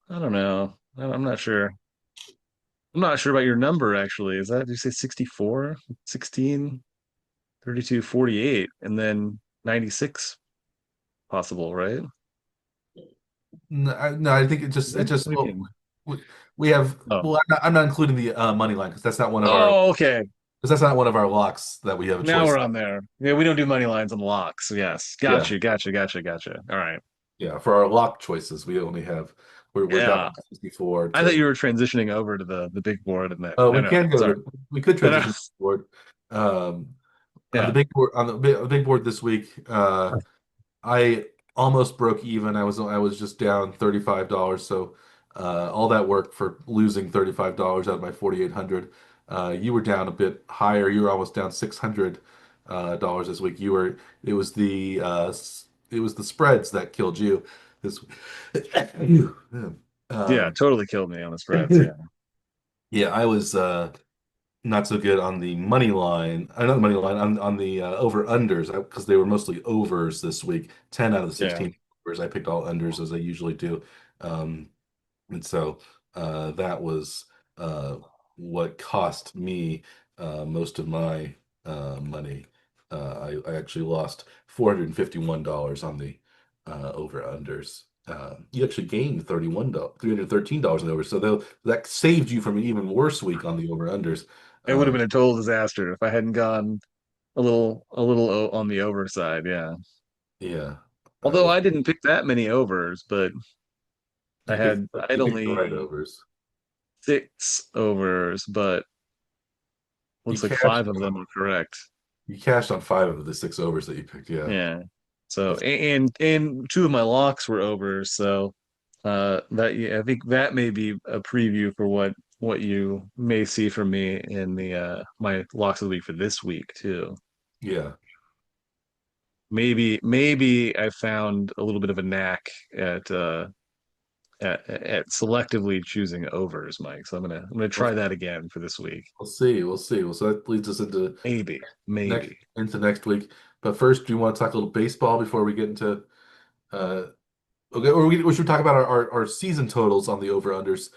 A: I don't know. I'm not sure. I'm not sure about your number actually. Is that, did you say 64, 16, 32, 48, and then 96 possible, right?
B: No, I think it just
A: What do you
B: well,
A: mean?
B: we, we have
A: Oh.
B: well, I'm not including the money line because
A: Oh, okay.
B: that's not one of our locks that we have a
A: Now
B: choice.
A: we're on there. Yeah, we don't do money lines on locks. Yes.
B: Yeah.
A: Gotcha. All right.
B: Yeah, for our lock choices, we're down
A: Yeah.
B: to 64
A: I thought
B: to
A: you were transitioning over to the big board and that. No, no. Sorry.
B: we could
A: No, no.
B: transition board. Um on the
A: Yeah.
B: big board on the big board this week, I almost broke even. I was just down $35. So all that work for losing $35 out of my 4,800. You were down a bit higher. You were almost down $600 dollars this week. It was the spreads that killed you this week.
A: Yeah,
B: Um,
A: totally killed me on the spreads. Yeah.
B: yeah, I was not so good on the money line. Not the money line, on the over unders because they were mostly overs this week. 10 out of the
A: Yeah.
B: 16 overs. I picked all unders as I usually do. Um, and so That was what cost me most of my money. I actually lost $451 on the over unders. You actually gained $313 on the over, so that saved you from an even worse week on the over unders.
A: It would have
B: Um,
A: been a total disaster if I hadn't gone on the over side. Yeah.
B: yeah,
A: Although
B: well,
A: I didn't pick that many overs, but I had
B: you picked the right
A: only
B: overs.
A: 6 overs, but
B: You
A: looks like
B: cashed
A: 5 of them were correct.
B: you cashed on five of the six overs that you picked. Yeah,
A: Yeah. So
B: that's
A: and 2 of my locks were overs, so that yeah, I think that may be a preview for what you may see from me in the my locks of the week for this week too.
B: yeah.
A: Maybe I found a little bit of a knack at selectively choosing overs, Mike. So I'm gonna try
B: Well,
A: that again for this week.
B: we'll see. We'll see. Well, so that leads us into next
A: Maybe.
B: next week. But first, do you want to talk a little baseball before we get into uh okay, or should we talk about our season totals on the over unders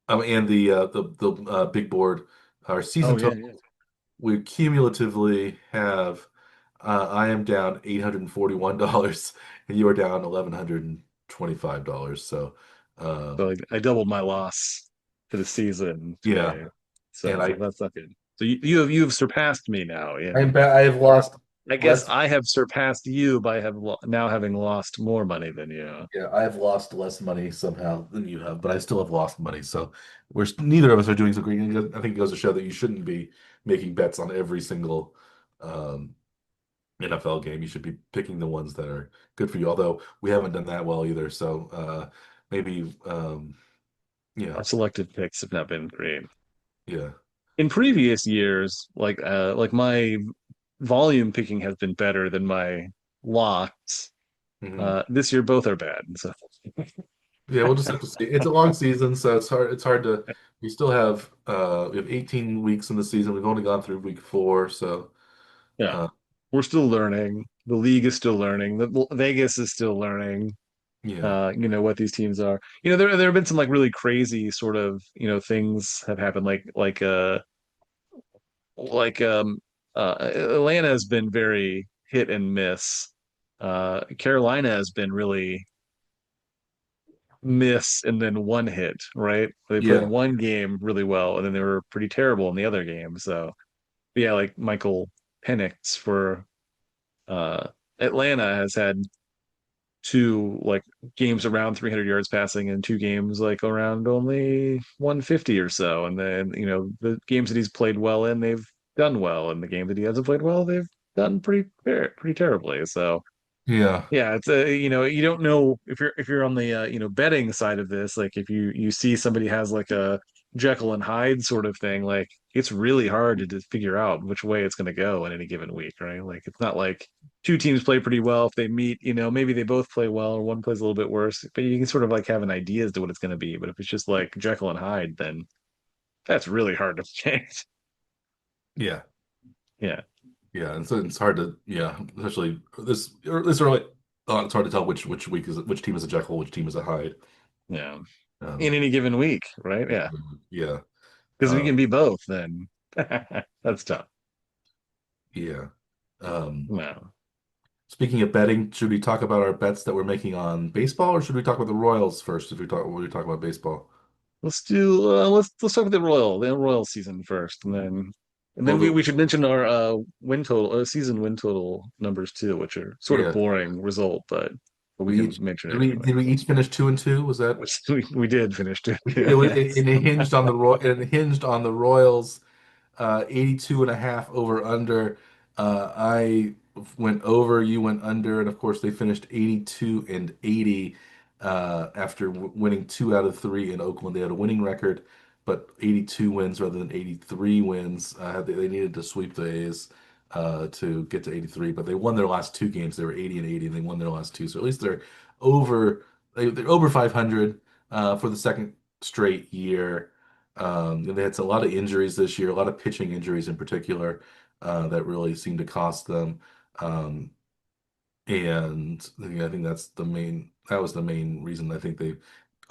B: and the big board. Our season
A: Oh yeah,
B: total,
A: yeah.
B: we cumulatively have I am down $841 and you are down $1,125. So
A: So
B: um
A: I doubled my loss for the season
B: yeah,
A: today.
B: and
A: So that's not good. So you have surpassed me now. Yeah.
B: I have lost
A: I guess
B: less.
A: I have surpassed you by now having lost more money than you.
B: Yeah, I have lost less money somehow than you have, but I still have lost money. So neither of us are doing so great. And I think it goes to show that you shouldn't be making bets on every single um, NFL game. You should be picking the ones that are good for you. Although we haven't done that well either. So maybe, yeah,
A: Our selective picks have not been great.
B: yeah.
A: In previous years, like my volume picking has been better than my locks.
B: Hmm.
A: This year both are bad. So
B: Yeah, we'll just have to see. It's a long season, so it's hard. It's hard to. We have 18 weeks in the season. We've only gone through week four, so
A: yeah,
B: uh,
A: we're still learning. The league is still learning. The Vegas is still learning.
B: yeah,
A: What these teams are. There have been some like really crazy sort of things have happened. Like Atlanta has been very hit and miss. Carolina has been really miss and then one hit, right? They played
B: yeah,
A: one game really well and then they were pretty terrible in the other game. So yeah, like Michael Penix for uh Atlanta has had 2 like games around 300 yards passing and 2 games like around only 150 or so. And then, the games that he's played well in, they've done well. And the game that he hasn't played well, they've done pretty terribly. So
B: yeah,
A: yeah, it's you don't know if you're on the betting side of this, like if you see somebody has like a Jekyll and Hyde sort of thing, like it's really hard to just figure out which way it's going to go in any given week, right? Like it's not like 2 teams play pretty well if they meet, maybe they both play well or one plays a little bit worse, but you can sort of like have an idea as to what it's going to be. But if it's just like Jekyll and Hyde, then that's really hard to predict.
B: yeah.
A: Yeah,
B: Yeah, and so it's hard to, yeah, especially this early on. It's hard to tell which team is a Jekyll, which team is a Hyde.
A: yeah. In
B: Um,
A: any given week, right? Yeah,
B: yeah,
A: because we
B: uh,
A: can be both, then that's tough.
B: yeah. Um,
A: No.
B: Speaking of betting, should we talk about our bets that we're making on baseball, or should we talk about the Royals first? If we talk, when we talk about baseball,
A: Let's talk about the Royal season first, and then
B: well,
A: we should mention our win total, season win total numbers too, which are sort of
B: yeah,
A: boring result, but we
B: we
A: can
B: each
A: mention
B: did
A: it
B: we
A: anyway.
B: did we each finish 2-2? Was that
A: Which we did finish too.
B: it
A: Yes.
B: hinged on it hinged on the Royals 82 and a half over under. I went over, you went under, and of course they finished 82 and 80 after winning 2 out of 3 in Oakland. They had a winning record, but 82 wins rather than 83 wins. They needed to sweep the A's to get to 83, but they won their last 2 games. They were 80 and 80, and they won their last 2. So at least over they're over 500 for the second straight year. And they had a lot of injuries this year, a lot of pitching injuries in particular, that really seemed to cost them. Um, and I think that was the main reason I think they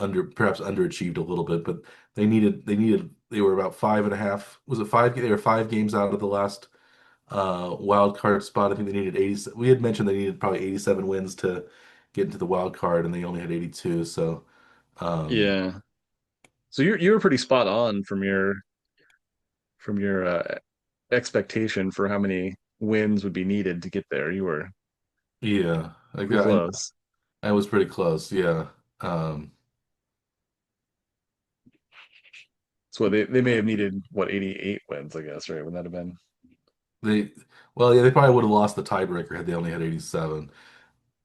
B: perhaps underachieved a little bit, but they were about five and a half. Was it five? They were 5 games out of the last wild card spot. I think they needed 80. We had mentioned they needed probably 87 wins to get into the wild card, and they only had 82. So um,
A: Yeah. So you were pretty spot on from your expectation for how many wins would be needed to get there. You were
B: yeah,
A: pretty close.
B: I was pretty close. Yeah. Um,
A: So they may have needed what 88 wins, I guess, right? Would that have been?
B: they well, yeah, they probably would have lost the tiebreaker had they only had 87.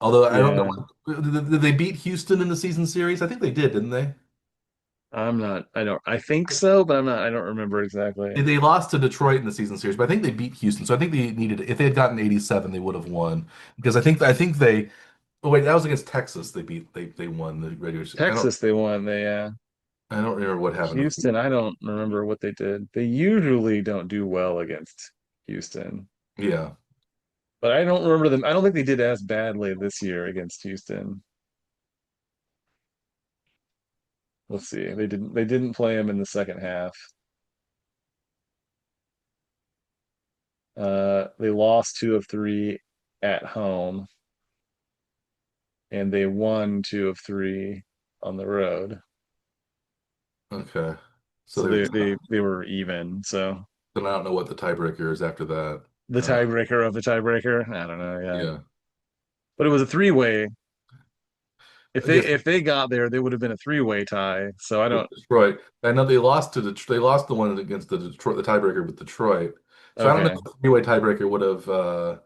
B: Although I don't know,
A: Yeah,
B: did they beat Houston in the season series? I think they did, didn't they?
A: I'm not. I think so, but I'm not. I don't remember exactly.
B: They lost to Detroit in the season series, but I think they beat Houston. So I think they needed, if they had gotten 87, they would have won. Because I think they, oh wait, that was against Texas. They won the regular season.
A: Texas, they won.
B: I don't remember what happened to.
A: Houston, I don't remember what they did. They usually don't do well against Houston,
B: Yeah.
A: but I don't remember them. I don't think they did as badly this year against Houston. Let's see. They didn't play him in the second half. They lost two of three at home, and they won two of three on the road.
B: Okay. So
A: So
B: they're,
A: they were even. So
B: then I don't know what the tiebreaker is after that.
A: the tiebreaker of the tiebreaker, I don't know. Yeah,
B: Yeah.
A: but it was a three-way.
B: I guess
A: If they got there, they would have been a three-way tie. So I
B: with
A: don't.
B: Detroit. I know they lost to Detroit. They lost the one against the Detroit, the tiebreaker with Detroit. So I don't know
A: Okay.
B: if the three-way tiebreaker would have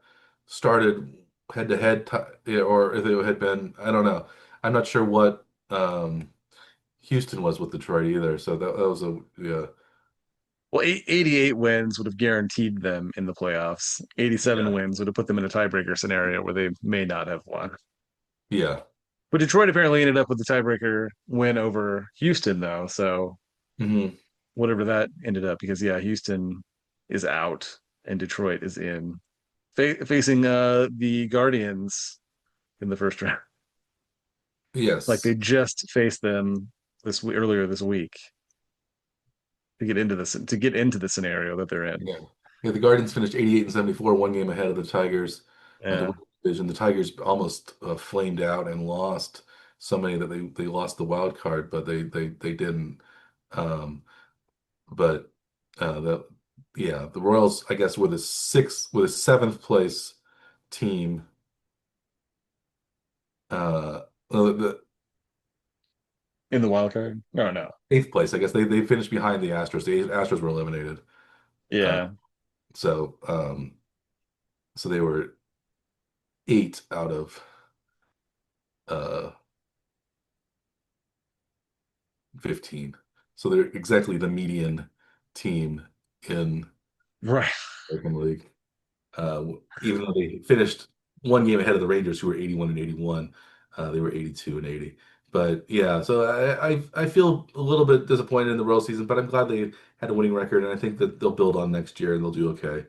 B: started head-to-head, yeah, or if it had been. I don't know. I'm not sure what Houston was with Detroit either. So that was a yeah,
A: 88 wins would have guaranteed them in the playoffs. 87
B: yeah,
A: wins would have put them in a tiebreaker scenario where they may not have won.
B: yeah.
A: But Detroit apparently ended up with the tiebreaker win over Houston, though. So
B: Hmm.
A: whatever that ended up, because yeah, Houston is out and Detroit is in, facing the Guardians in the first round. Like
B: Yes.
A: they just faced them earlier this week to get into the scenario that they're in.
B: Yeah. Yeah, the Guardians finished 88 and 74, 1 game ahead of the Tigers to
A: Yeah.
B: win the division. The Tigers almost flamed out and lost so many that they lost the wild card, but they didn't. Um, but the yeah, the Royals, I guess, were the seventh place team. The
A: In the wild card? No, no.
B: eighth place, I guess they finished behind the Astros. The Astros were eliminated. Uh,
A: Yeah.
B: so so they were eight out of uh 15. So they're exactly the median team in
A: Right.
B: American League. Even though they finished 1 game ahead of the Rangers, who were 81 and 81, they were 82 and 80. But yeah, so I feel a little bit disappointed in the World season, but I'm glad they had a winning record, and I think that they'll build on next year and they'll do okay.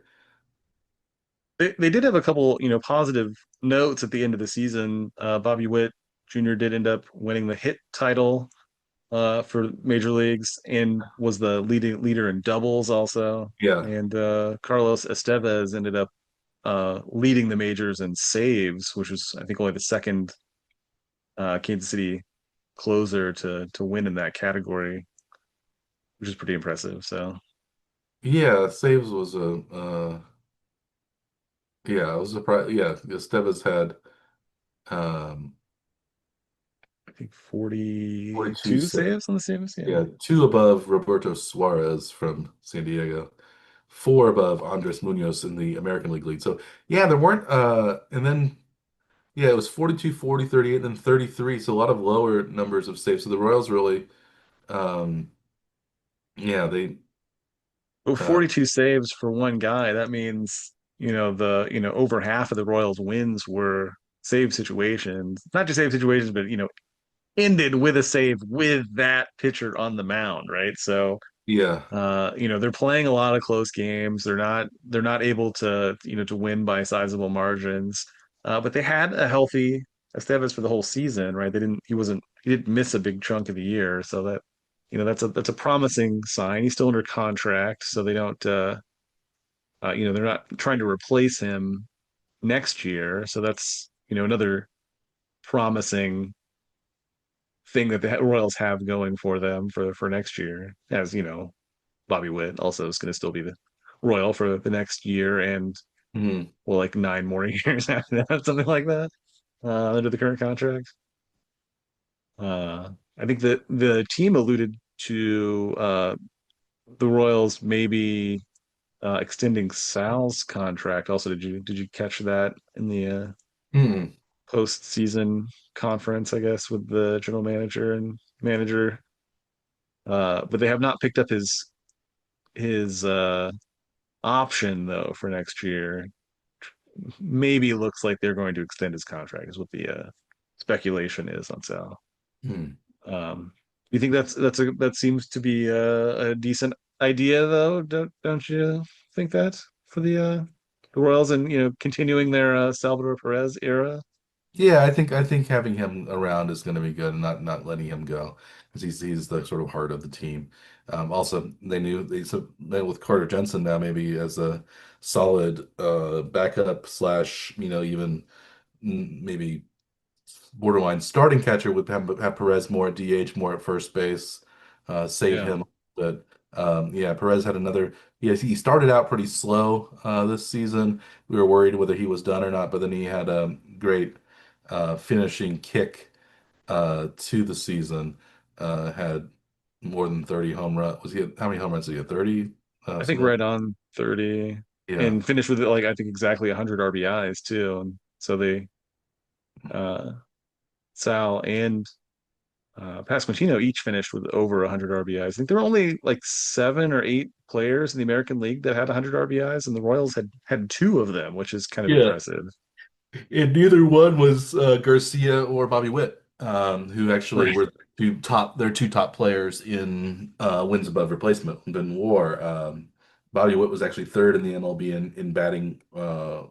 A: They did have a couple, positive notes at the end of the season. Bobby Witt Jr. did end up winning the hit title for major leagues and was the leading leader in doubles also.
B: Yeah,
A: And Carlos Estevez ended up leading the majors in saves, which was I think only the second Kansas City closer to win in that category, which is pretty impressive. So
B: yeah, saves was a yeah, it was a surprise. Yeah, Estevez had um,
A: I think
B: 42
A: 42
B: saves.
A: saves on the saves. Yeah.
B: Yeah, two above Roberto Suarez from San Diego, four above Andres Munoz in the American League lead. So yeah, there weren't and then yeah, it was 42, 40, 38, and then 33. So a lot of lower numbers of saves. So the Royals really um yeah, they
A: But
B: uh
A: 42 saves for one guy, that means, over half of the Royals wins were save situations. Not just save situations, but ended with a save with that pitcher on the mound, right? So
B: yeah,
A: they're playing a lot of close games. They're not able to win by sizable margins. But they had a healthy Estevez for the whole season, right? He didn't miss a big chunk of the year, so that that's a promising sign. He's still under contract, so they don't they're not trying to replace him next year. So that's another promising thing that the Royals have going for them for next year. As Bobby Witt also is going to still be the Royal for the next year and
B: Mhm.
A: well, like 9 more years after that, something like that, under the current contract. I think that the team alluded to the Royals maybe extending Sal's contract. Also, did you catch that in the
B: Hmm.
A: postseason conference? I guess with the general manager and manager, but they have not picked up his option though for next year. Maybe looks like they're going to extend his contract. Is what the speculation is on Sal.
B: Hmm.
A: Um, you think that seems to be a decent idea though? Don't you think that for the Royals and continuing their Salvador Perez era?
B: Yeah, I think having him around is going to be good, and not letting him go because he's the sort of heart of the team. Also, they with Carter Jensen now maybe as a solid backup slash even maybe borderline starting catcher with have Perez more at DH, more at first base, save
A: Yeah,
B: him. But yeah, Perez had another. Yes, he started out pretty slow this season. We were worried whether he was done or not, but then he had a great finishing kick to the season. Had more than 30 home run. How many home runs did he have? 30?
A: I think
B: Something like
A: right on 30
B: yeah.
A: and finished with like I think exactly 100 RBIs too. And so they uh Sal and Pasquantino each finished with over 100 RBIs. I think there were only like 7 or 8 players in the American League that had 100 RBIs, and the Royals had two of them, which is kind of
B: Yeah.
A: impressive.
B: And neither one was Garcia or Bobby Witt, who actually
A: Right.
B: were their two top players in wins above replacement in WAR. Bobby Witt was actually third in the MLB in batting uh,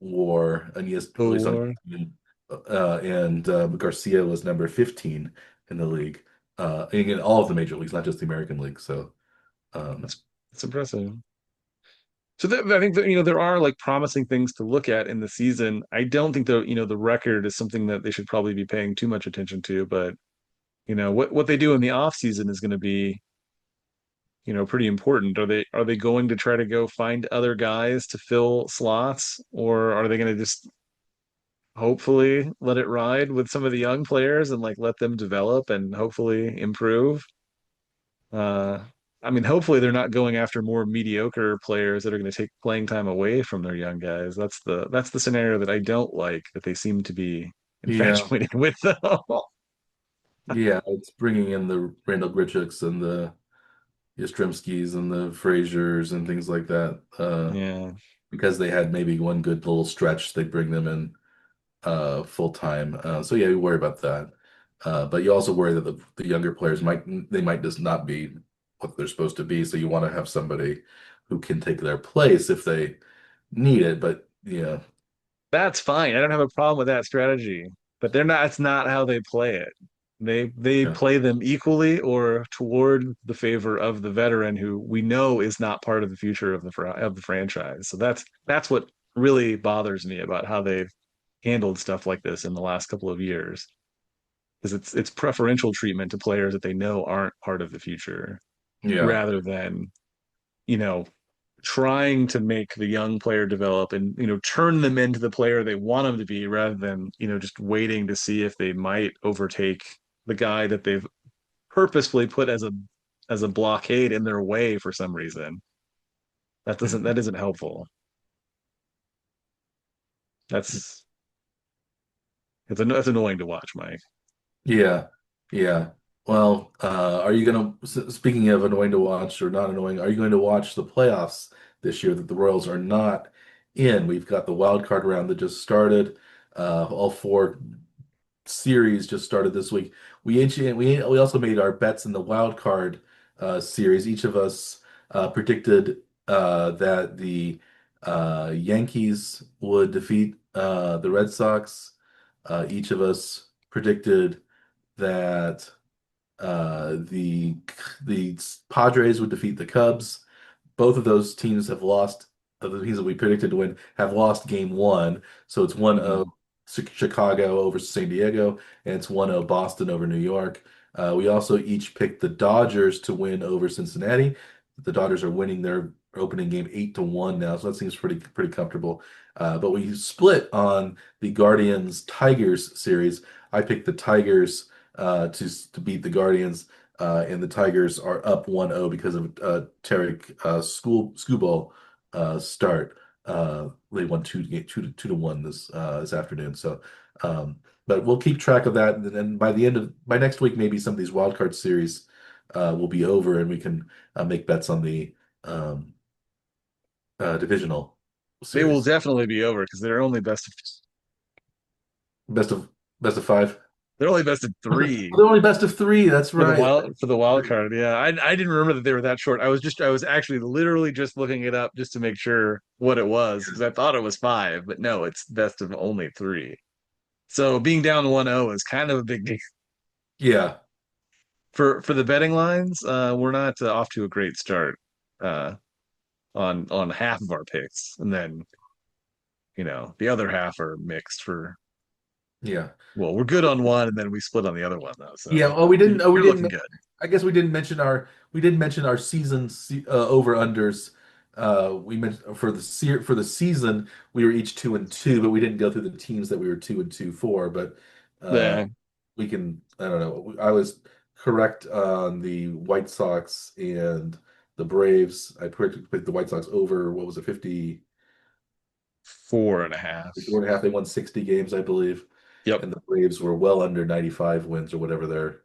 B: WAR, and he has at least on
A: Or
B: and Garcia was number 15 in the league, in all of the major leagues, not just the American League. So um,
A: that's impressive. So I think that there are like promising things to look at in the season. I don't think the record is something that they should probably be paying too much attention to, but what they do in the off season is going to be pretty important. Are they going to try to go find other guys to fill slots, or are they going to just hopefully let it ride with some of the young players and like let them develop and hopefully improve? Uh, I mean, hopefully they're not going after more mediocre players that are going to take playing time away from their young guys. That's the scenario that I don't like that they seem to be
B: yeah,
A: infatuated with though.
B: yeah, it's bringing in the Randall Grichuks and the Yastrzemskis and the Fraziers and things like that.
A: Yeah.
B: Because they had maybe one good little stretch, they bring them in full time. So yeah, you worry about that. But you also worry that the younger players might just not be what they're supposed to be. So you want to have somebody who can take their place if they need it. But yeah,
A: That's fine. I don't have a problem with that strategy, but they're not. It's not how they play it. They
B: yeah,
A: play them equally or toward the favor of the veteran who we know is not part of the future of the franchise. So that's what really bothers me about how they've handled stuff like this in the last couple of years. Because it's preferential treatment to players that they know aren't part of the future,
B: yeah,
A: rather than you know trying to make the young player develop and turn them into the player they want them to be rather than just waiting to see if they might overtake the guy that they've purposefully put as a blockade in their way for some reason. That isn't helpful. That's that's annoying to watch, Mike.
B: yeah, yeah. Well, are you gonna, speaking of annoying to watch or not annoying, are you going to watch the playoffs this year that the Royals are not in? We've got the wild card round that just started. All four series just started this week. We also made our bets in the wild card series. Each of us predicted that the Yankees would defeat the Red Sox. Each of us predicted that the Padres would defeat the Cubs. Both of those teams have lost, of the teams that we predicted to win, have lost game one. So it's 1-0
A: Mhm.
B: Chicago over San Diego, and it's 1-0 Boston over New York. We also each picked the Dodgers to win over Cincinnati. The Dodgers are winning their opening game 8-1 now, so that seems pretty comfortable. But we split on the Guardians Tigers series. I picked the Tigers to beat the Guardians, and the Tigers are up 1-0 because of Tarek Skubal start. They won 2-1 this afternoon. So, but we'll keep track of that, and then by next week, maybe some of these wild card series will be over, and we can make bets on the um, divisional
A: They will
B: series.
A: definitely be over because
B: Best of best of five.
A: they're only best of
B: They're
A: three
B: only best of three. That's right.
A: for the wild card. Yeah, I didn't remember that they were that short. I was actually literally just looking it up just to make sure what it was because I thought it was five, but no, it's best of only three. So being down 1-0 is kind of a big deal
B: Yeah.
A: for the betting lines. We're not off to a great start uh, on half of our picks, and then the other half are mixed for.
B: Yeah.
A: Well, we're good on one, and then we split on the other one though. So
B: Yeah. Oh, we didn't. Oh, we
A: you're
B: didn't.
A: looking good.
B: I guess we didn't mention our season over unders. We mentioned for the season we were each 2-2, but we didn't go through the teams that we were 2-2 for. But uh,
A: Yeah,
B: we can. I don't know. I was correct on the White Sox and the Braves. I picked the White Sox over. What was it?
A: 4 and a half.
B: 54.5. They won 60 games, I believe,
A: Yep.
B: and the Braves were well under 95 wins or whatever their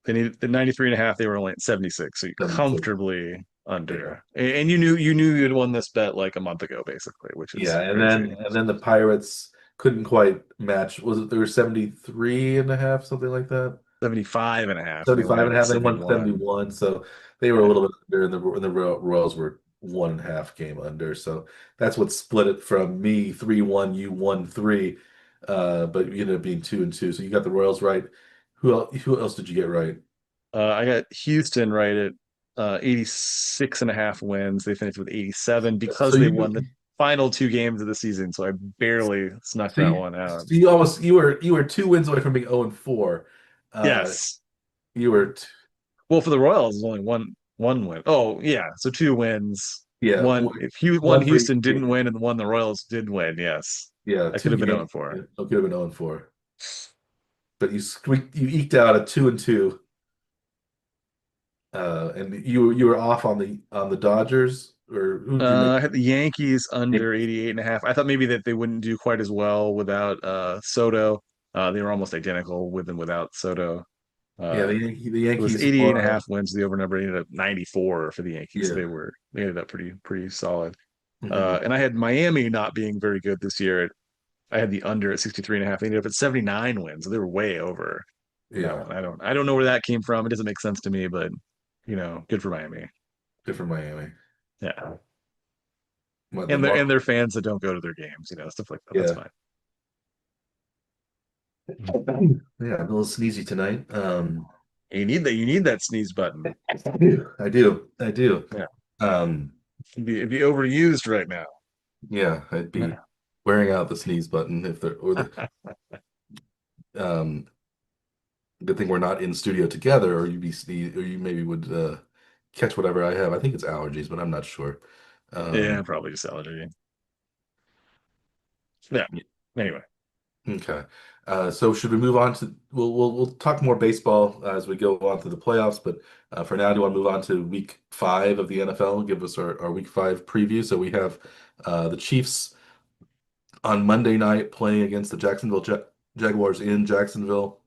A: They needed the 93 and a half. They were only at 76, so you
B: 76.
A: comfortably
B: Yeah.
A: under. And you knew you'd won this bet like a month ago, basically, which is
B: Yeah,
A: crazy.
B: and then the Pirates couldn't quite match. Was it they were 73 and a half, something like that?
A: 75 and a half, and they won
B: 75
A: it
B: and a
A: at
B: half. They won
A: 71.
B: 71, so they were a
A: Yeah.
B: little bit under, and the Royals were 1.5 game under. So that's what split it from me 3-1, you 1-3. But you ended up being 2-2. So you got the Royals right. Who else did you get right?
A: I got Houston right at 86 and a half wins. They finished with 87
B: So
A: because they
B: you
A: won the final two games of the season. So I barely snuck
B: so
A: that
B: you,
A: one out.
B: so you almost you were 2 wins away from being 0-4. Uh,
A: Yes.
B: you were t
A: Well, for the Royals, it's only one win. Oh, yeah. So two wins.
B: Yeah,
A: One if one
B: one for each
A: Houston didn't
B: team.
A: win and the one the Royals did win. Yes.
B: Yeah,
A: I could
B: two
A: have been
B: games.
A: 0 for.
B: It could have been 0-4. But you eked out a 2-2. And you were off on the Dodgers, or who did you make?
A: I had the Yankees under 88 and a half. I thought maybe that they wouldn't do quite as well without Soto. They were almost identical with and without Soto.
B: Yeah,
A: Uh,
B: the
A: it was
B: Yankees
A: 88 and a
B: won.
A: half wins. The over number ended up 94 for the Yankees. So
B: Yeah.
A: they ended up pretty solid.
B: Hmm.
A: And I had Miami not being very good this year. I had the under at 63 and a half. They ended up at 79 wins. So they were way over that
B: Yeah.
A: one. I don't know where that came from. It doesn't make sense to me, but good for Miami.
B: Good for Miami.
A: Yeah.
B: What the
A: And
B: Mar
A: their fans that don't go to their games, stuff like that. That's
B: Yeah.
A: fine.
B: Yeah, I'm a little sneezy tonight.
A: You need that sneeze button.
B: I do. I do. I do.
A: Yeah.
B: Um,
A: It'd be overused right now.
B: yeah, I'd be
A: Yeah.
B: wearing out the sneeze button if there or the um good thing we're not in studio together, or you maybe would catch whatever I have. I think it's allergies, but I'm not sure.
A: Yeah,
B: Um,
A: probably just allergy. Yeah. Anyway.
B: okay. So should we move on to we'll talk more baseball as we go on to the playoffs, but for now, do you want to move on to week 5 of the NFL and give us our week 5 preview? So we have the Chiefs on Monday night playing against the Jaguars in Jacksonville.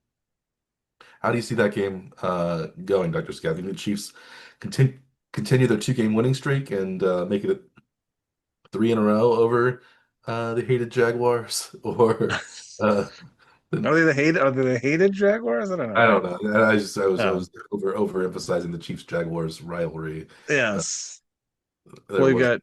B: How do you see that game going, Dr. Scott? Do you think the Chiefs continue continue their 2 game winning streak and make it 3 in a row over the hated Jaguars, or uh,
A: Are they the hated Jaguars? I don't
B: I
A: know.
B: don't know. I
A: Oh,
B: was overemphasizing the Chiefs Jaguars rivalry. Uh,
A: yes.
B: there
A: Well, you've
B: was
A: got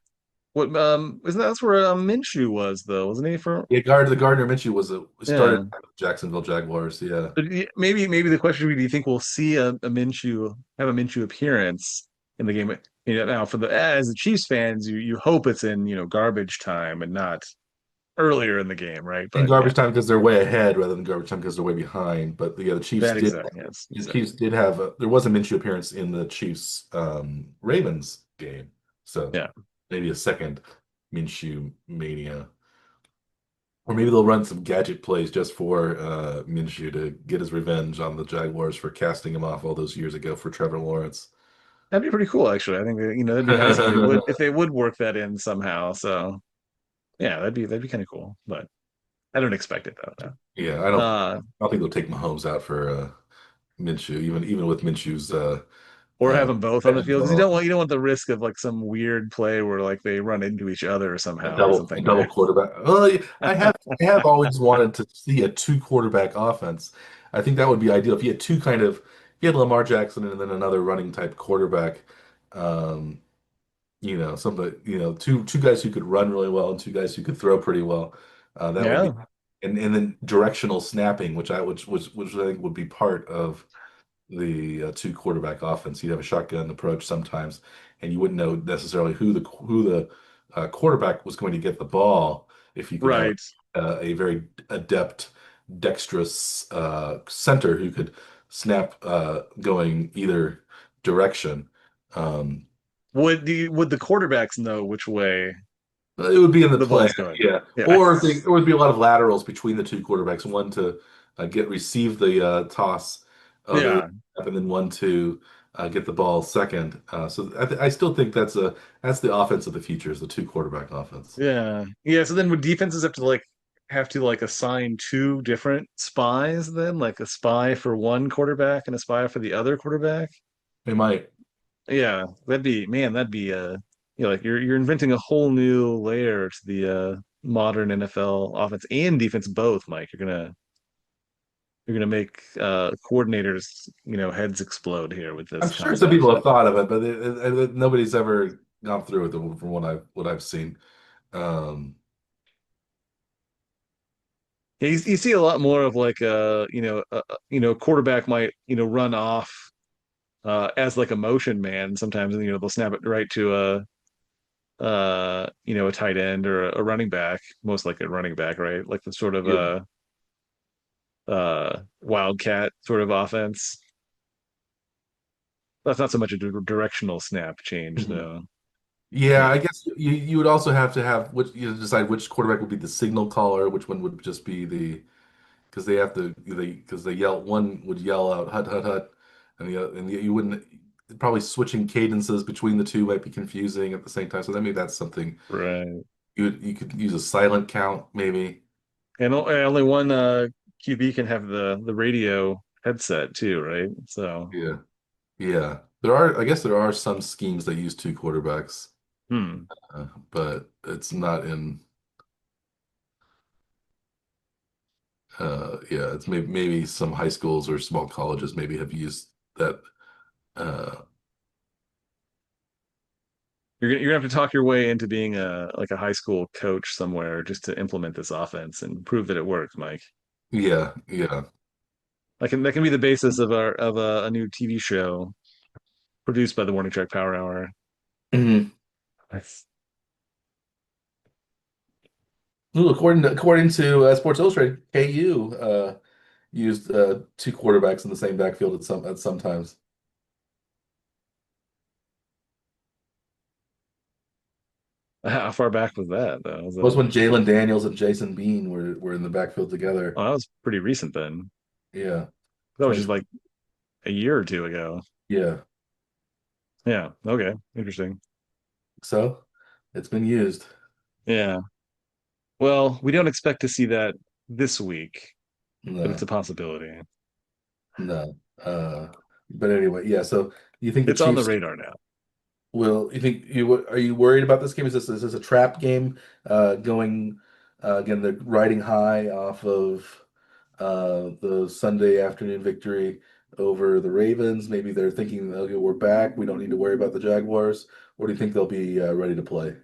A: What isn't that's where Minshew was though, wasn't he for
B: Yeah, the Gardner Minshew started
A: yeah.
B: with the Jacksonville Jaguars. Yeah,
A: But maybe the question would be, do you think we'll see a Minshew have a Minshew appearance in the game? Now for the as the Chiefs fans, you hope it's in, garbage time and not earlier in the game, right?
B: in
A: But yeah,
B: garbage time because they're way ahead rather than garbage time because they're way behind. But yeah,
A: that exactly, yes,
B: The
A: exactly.
B: Chiefs did have there was a Minshew appearance in the Chiefs Ravens game, so
A: Yeah.
B: maybe a second Minshew mania. Or maybe they'll run some gadget plays just for Minshew to get his revenge on the Jaguars for casting him off all those years ago for Trevor Lawrence.
A: That'd be pretty cool, actually. I think that, that'd be nice if they would work that in somehow. So yeah, that'd be kind of cool. But I don't expect it though.
B: Yeah,
A: No.
B: I don't think they'll take Mahomes out for Minshew, even with Minshew's
A: Or have
B: uh,
A: them both on the field because you don't want the risk of like some weird play where like they run into each other somehow or
B: a
A: something,
B: double
A: right?
B: quarterback. Well, I have always wanted to see a two quarterback offense. I think that would be ideal if you had if you had Lamar Jackson and then another running type quarterback. Um, two guys who could run really well and two guys who could throw pretty well. That would be
A: Yeah,
B: and then directional snapping, which I think would be part of the two quarterback offense. You'd have a shotgun approach sometimes, and you wouldn't know necessarily who the quarterback was going to get the ball if you could have
A: right.
B: a very adept, dexterous center who could snap going either direction. Um,
A: Would the quarterbacks know which way
B: it would be in the
A: the
B: plan,
A: ball's going?
B: yeah.
A: Yeah,
B: Or there would be a lot of laterals between the two quarterbacks, one to receive the toss, the
A: yeah,
B: and then one to get the ball second. So I still think that's the offense of the future is the two quarterback offense.
A: yeah. So then would defenses have to assign two different spies then, like a spy for one quarterback and a spy for the other quarterback?
B: They might.
A: Yeah, that'd be like you're inventing a whole new layer to the modern NFL offense and defense both, Mike. You're gonna make coordinators, heads explode here with
B: I'm
A: this
B: sure some
A: concept.
B: people have thought of it, but nobody's ever gone through with it from what I've seen. Um,
A: Yeah, you see a lot more of like quarterback might run off as like a motion man sometimes, and they'll snap it right to a tight end or a running back, most likely a running back, right? Like the sort of
B: yeah.
A: wildcat sort of offense. That's not so much a directional snap change
B: Mhm.
A: though.
B: Yeah,
A: Yeah.
B: I guess you would also have to have which you decide which quarterback would be the signal caller, which one would just be the because they yell one would yell out hut hut hut, you wouldn't probably switching cadences between the two might be confusing at the same time. So maybe that's something
A: Right.
B: you could use a silent count maybe.
A: And only one QB can have the radio headset too, right? So,
B: Yeah, yeah. There are I guess there are some schemes that use two quarterbacks,
A: hmm.
B: but it's not in. Yeah, it's maybe some high schools or small colleges maybe have used that. Uh,
A: You're gonna have to talk your way into being a high school coach somewhere just to implement this offense and prove that it works, Mike.
B: yeah, yeah.
A: That can be the basis of a new TV show produced by the Morning Track Power Hour.
B: Mhm.
A: That's
B: Well, according to Sports Illustrated, KU used two quarterbacks in the same backfield at sometimes.
A: how far back was that though? Was
B: Was
A: that
B: when Jalen Daniels and Jason Bean were in the backfield together.
A: oh, that was pretty recent then.
B: Yeah,
A: That was just
B: 20.
A: like a year or two ago.
B: Yeah.
A: Yeah. Okay. Interesting.
B: So it's been used.
A: Yeah. Well, we don't expect to see that this week, but it's a
B: No,
A: possibility.
B: no. But anyway, yeah. So you think the
A: It's on the
B: Chiefs
A: radar now.
B: you think are you worried about this game? Is this a trap game? Going again, they're riding high off of the Sunday afternoon victory over the Ravens. Maybe they're thinking, okay, we're back. We don't need to worry about the Jaguars. Or do you think they'll be ready to play?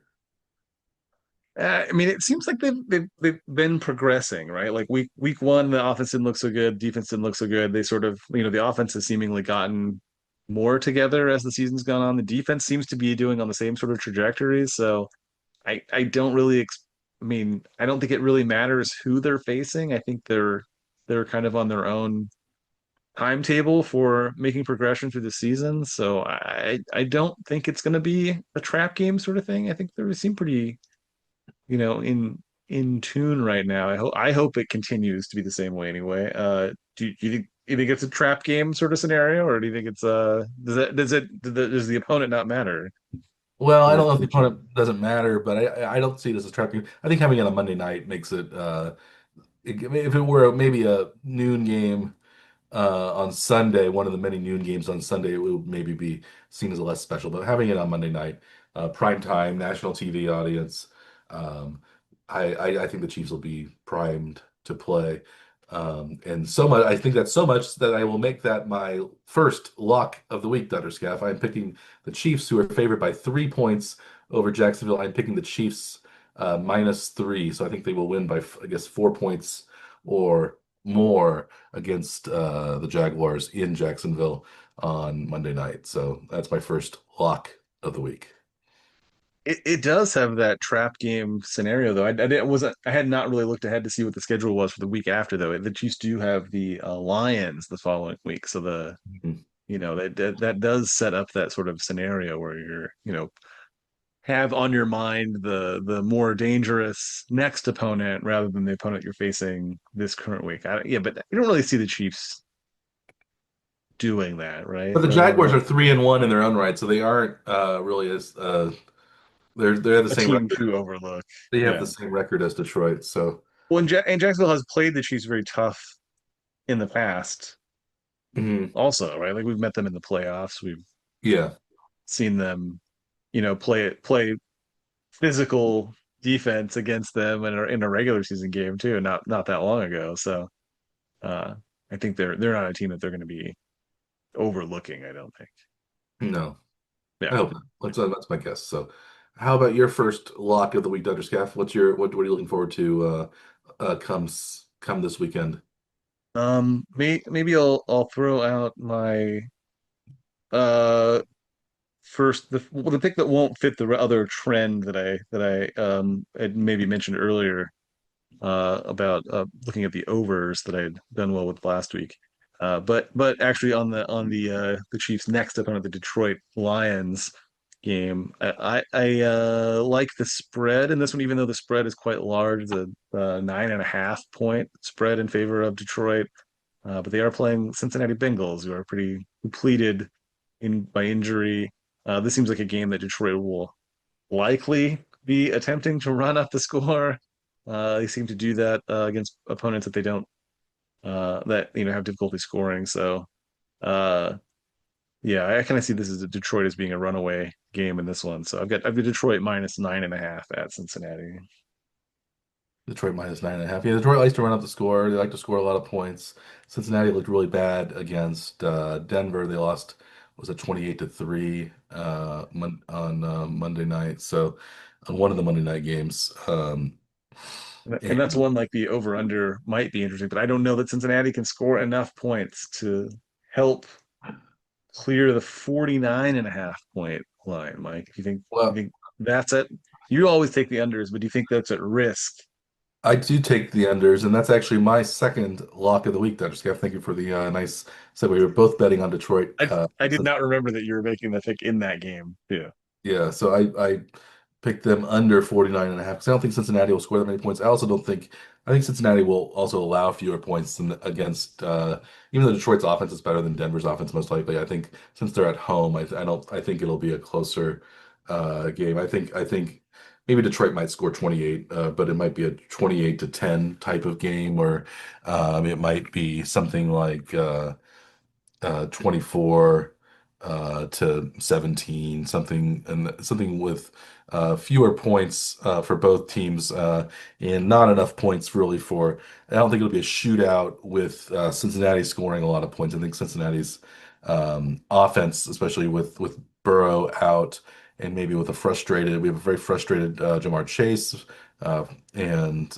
A: I mean, it seems like they've been progressing, right? Like week one, the offense didn't look so good, defense didn't look so good. They sort of, the offense has seemingly gotten more together as the season's gone on. The defense seems to be doing on the same sort of trajectory. So I don't really, I mean, I don't think it really matters who they're facing. I think they're kind of on their own timetable for making progression through the season. So I don't think it's going to be a trap game sort of thing. I think they seem pretty in tune right now. I hope it continues to be the same way anyway. Do you think it's a trap game sort of scenario, or do you think it's does the opponent not matter
B: Well, I
A: for
B: don't know if
A: for
B: the
A: the Chiefs?
B: opponent doesn't matter, but I don't see it as a trap game. I think having it on Monday night makes if it were maybe a noon game on Sunday, one of the many noon games on Sunday, it would maybe be seen as less special. But having it on Monday night, prime time, national TV audience, um, I think the Chiefs will be primed to play. And so much, I think that's so much that I will make that my first lock of the week, Dutterscaf. I'm picking the Chiefs, who are favored by 3 points over Jacksonville. I'm picking the Chiefs -3, so I think they will win by, I guess, 4 points or more against the Jaguars in Jacksonville on Monday night. So that's my first lock of the week.
A: It does have that trap game scenario though. I didn't wasn't I had not really looked ahead to see what the schedule was for the week after though. The Chiefs do have the Lions the following week, so
B: Mhm.
A: that does set up that sort of scenario where you're have on your mind the more dangerous next opponent rather than the opponent you're facing this current week. Yeah, but you don't really see the Chiefs doing that, right?
B: But the
A: Rather
B: Jaguars
A: than
B: are 3-1 in their own right, so they aren't really as they have the
A: a
B: same
A: team
B: record.
A: to overlook.
B: They have the
A: Yeah.
B: same record as Detroit. So
A: Well, and Jacksonville has played the Chiefs very tough in the past,
B: mhm.
A: also, right? Like we've met them in the playoffs. We've
B: Yeah,
A: seen them, play physical defense against them in a regular season game too, not that long ago. So uh, I think they're not a team that they're going to be overlooking. I don't think.
B: no, I
A: Yeah.
B: hope not. That's my guess. So, how about your first lock of the week, Dutterscaf? What are you looking forward to come this weekend?
A: Maybe I'll throw out my uh first the pick that won't fit the other trend that I had maybe mentioned earlier about looking at the overs that I had done well with last week. But actually on the Chiefs' next opponent, the Detroit Lions game, I like the spread in this one, even though the spread is quite large. The 9.5 point spread in favor of Detroit, but they are playing Cincinnati Bengals, who are pretty depleted in by injury. This seems like a game that Detroit will likely be attempting to run up the score. They seem to do that against opponents that they don't that have difficulty scoring. So uh, yeah, I kind of see this as Detroit as being a runaway game in this one. So I've got Detroit -9.5 at Cincinnati.
B: Detroit -9.5. Yeah, Detroit likes to run up the score. They like to score a lot of points. Cincinnati looked really bad against Denver. They lost, was it 28-3 on Monday night? So on one of the Monday night games.
A: And that's
B: And
A: one like the over under might be interesting, but I don't know that Cincinnati can score enough points to help clear the 49.5 point line, Mike. If you
B: well,
A: think that's it, you always take the unders, but do you think that's at risk?
B: I do take the unders, and that's actually my second lock of the week, Dr. Scaff. Thank you for the nice segue. We were both betting on Detroit.
A: I did
B: Since
A: not remember that you were making the pick in that game. Yeah.
B: Yeah, so I picked them under 49.5 because I don't think Cincinnati will score that many points. I think Cincinnati will also allow fewer points against even though Detroit's offense is better than Denver's offense most likely. I think since they're at home, I think it'll be a closer game. I think maybe Detroit might score 28, but it might be a 28-10 type of game, or it might be something like 24 to 17, something with fewer points for both teams, and not enough points really for. I don't think it'll be a shootout with Cincinnati scoring a lot of points. I think Cincinnati's offense, especially with Burrow out, and maybe with a frustrated, we have a very frustrated Jamar Chase, and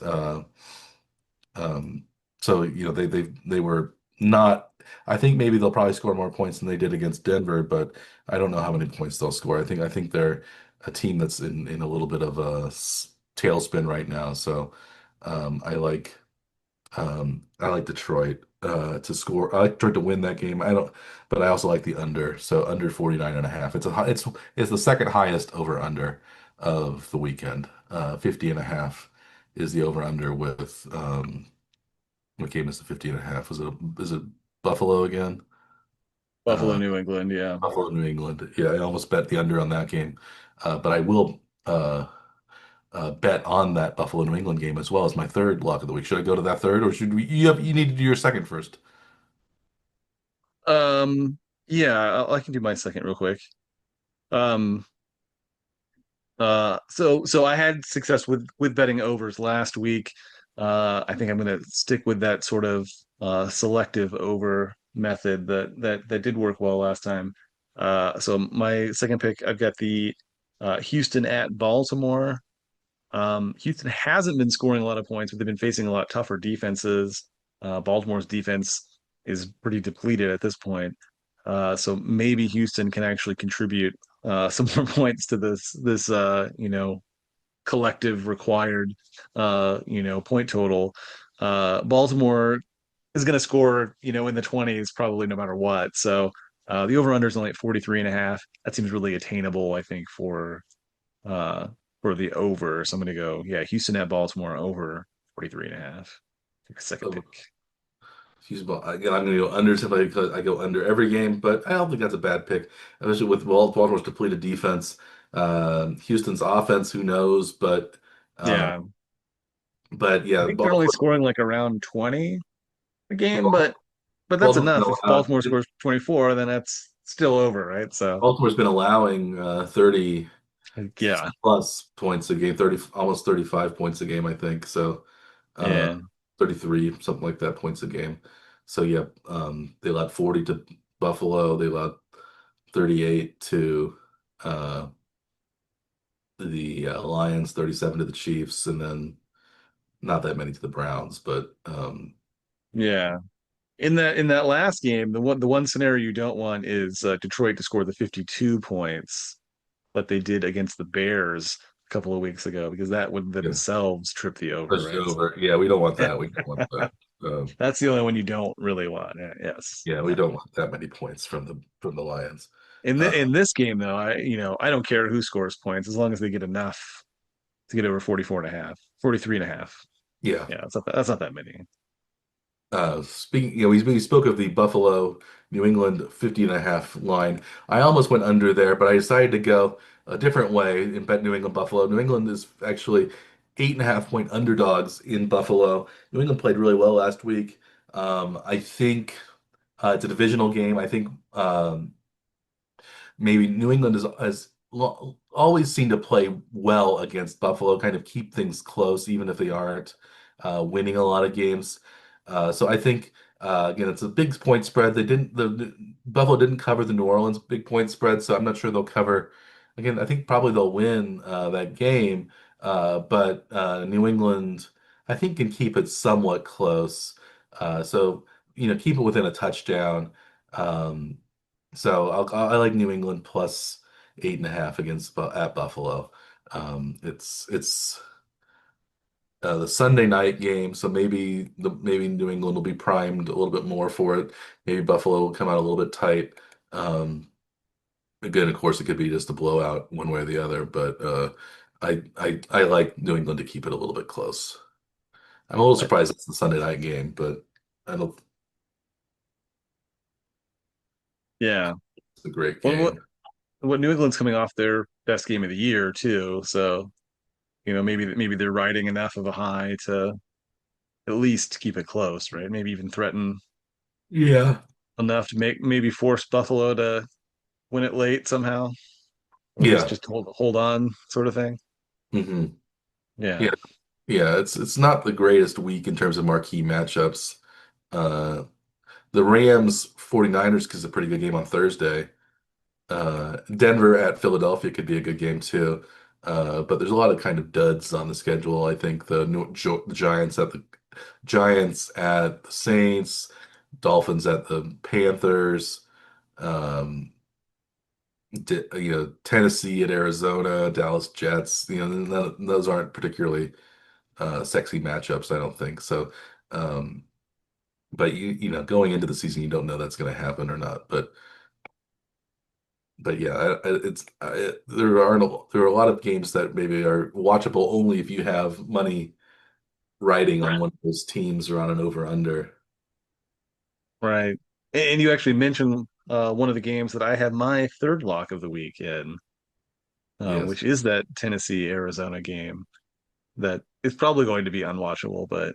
B: um, so they were not. I think maybe they'll probably score more points than they did against Denver, but I don't know how many points they'll score. I think they're a team that's in a little bit of a tailspin right now. So I like Detroit to score. I like Detroit to win that game. I don't, but I also like the under. So under 49 and a half. It's the second highest over under of the weekend. 50 and a half is the over under with what game is the 50 and a half? Is it Buffalo again?
A: Buffalo,
B: Uh,
A: New England. Yeah.
B: Buffalo, New England. Yeah, I almost bet the under on that game. But I will bet on that Buffalo New England game as well as my third lock of the week. Should I go to that third, or should we? You need to do your second first.
A: Um, yeah, I can do my second real quick. Um, so I had success with betting overs last week. I think I'm going to stick with that sort of selective over method that did work well last time. So my second pick, I've got the Houston at Baltimore. Houston hasn't been scoring a lot of points, but they've been facing a lot tougher defenses. Baltimore's defense is pretty depleted at this point. So maybe Houston can actually contribute some more points to this collective required point total. Baltimore is going to score in the 20s probably no matter what. So the over under is only at 43 and a half. That seems really attainable, I think, uh for the over. So I'm gonna go, yeah, Houston at Baltimore over 43 and a half. Take a second
B: So
A: pick.
B: Again, I'm going to go under simply because I go under every game, but I don't think that's a bad pick, especially with Baltimore's depleted defense. Houston's offense, who knows? Uh,
A: Yeah.
B: but
A: I
B: yeah,
A: think they're only scoring like around 20 a game, but that's
B: Baltimore's been
A: enough. If
B: allowed,
A: Baltimore scores 24, then that's still over, right? So
B: Baltimore's been allowing 30
A: yeah,
B: plus points a game, 30 almost 35 points a game, I think. So uh,
A: yeah,
B: 33, something like that points a game. So yeah, they allowed 40 to Buffalo. They allowed 38 to uh, the Lions, 37 to the Chiefs, and then not that many to the Browns. But
A: yeah. In that last game, the one scenario you don't want is Detroit to score the 52 points that they did against the Bears a couple of weeks ago, because that would
B: yeah,
A: themselves trip the over,
B: pushed
A: right?
B: over. Yeah, we don't want that. We don't want that.
A: That's the only one you don't really want. Yes.
B: Yeah, we
A: Yeah.
B: don't want that many points from the Lions.
A: In
B: Uh,
A: the in this game though, I don't care who scores points as long as they get enough to get over 44 and a half, 43 and a half.
B: yeah.
A: Yeah, that's not that many.
B: Speaking, we spoke of the Buffalo New England 50 and a half line. I almost went under there, but I decided to go a different way and bet New England Buffalo. New England is actually 8.5 point underdogs in Buffalo. New England played really well last week. I think it's a divisional game. I think maybe New England has always seemed to play well against Buffalo, kind of keep things close, even if they aren't winning a lot of games. So I think again, it's a big point spread. The Buffalo didn't cover the New Orleans big point spread, so I'm not sure they'll cover. Again, I think probably they'll win that game, but New England, I think, can keep it somewhat close. So keep it within a touchdown. Um, so I like New England plus 8.5 against at Buffalo. It's the Sunday night game, so maybe New England will be primed a little bit more for it. Maybe Buffalo will come out a little bit tight. Um, Again, of course, it could be just a blowout one way or the other, but I like New England to keep it a little bit close. I'm a little
A: But
B: surprised it's the Sunday night game, but I don't.
A: yeah,
B: It's a great
A: well, what
B: game.
A: what New England's coming off their best game of the year too, so maybe they're riding enough of a high to at least keep it close, right? Maybe even threaten
B: Yeah.
A: enough to maybe force Buffalo to win it late somehow, or at least
B: Yeah.
A: just hold on, sort of thing.
B: hmm
A: Yeah,
B: Yeah. Yeah, it's not the greatest week in terms of marquee matchups. Uh, the Rams 49ers is a pretty good game on Thursday. Denver at Philadelphia could be a good game too. But there's a lot of kind of duds on the schedule. I think the Giants at the Saints, Dolphins at the Panthers, um, Tennessee at Arizona, Dallas Jets. Those aren't particularly sexy matchups, I don't think. So, um, but going into the season, you don't know that's going to happen or not. But yeah, there are a lot of games that maybe are watchable only if you have money riding on
A: Right.
B: one of those teams or on an over under.
A: Right. And you actually mentioned one of the games that I had my third lock of the week in,
B: Yes.
A: which is that Tennessee Arizona game that is probably going to be unwatchable, but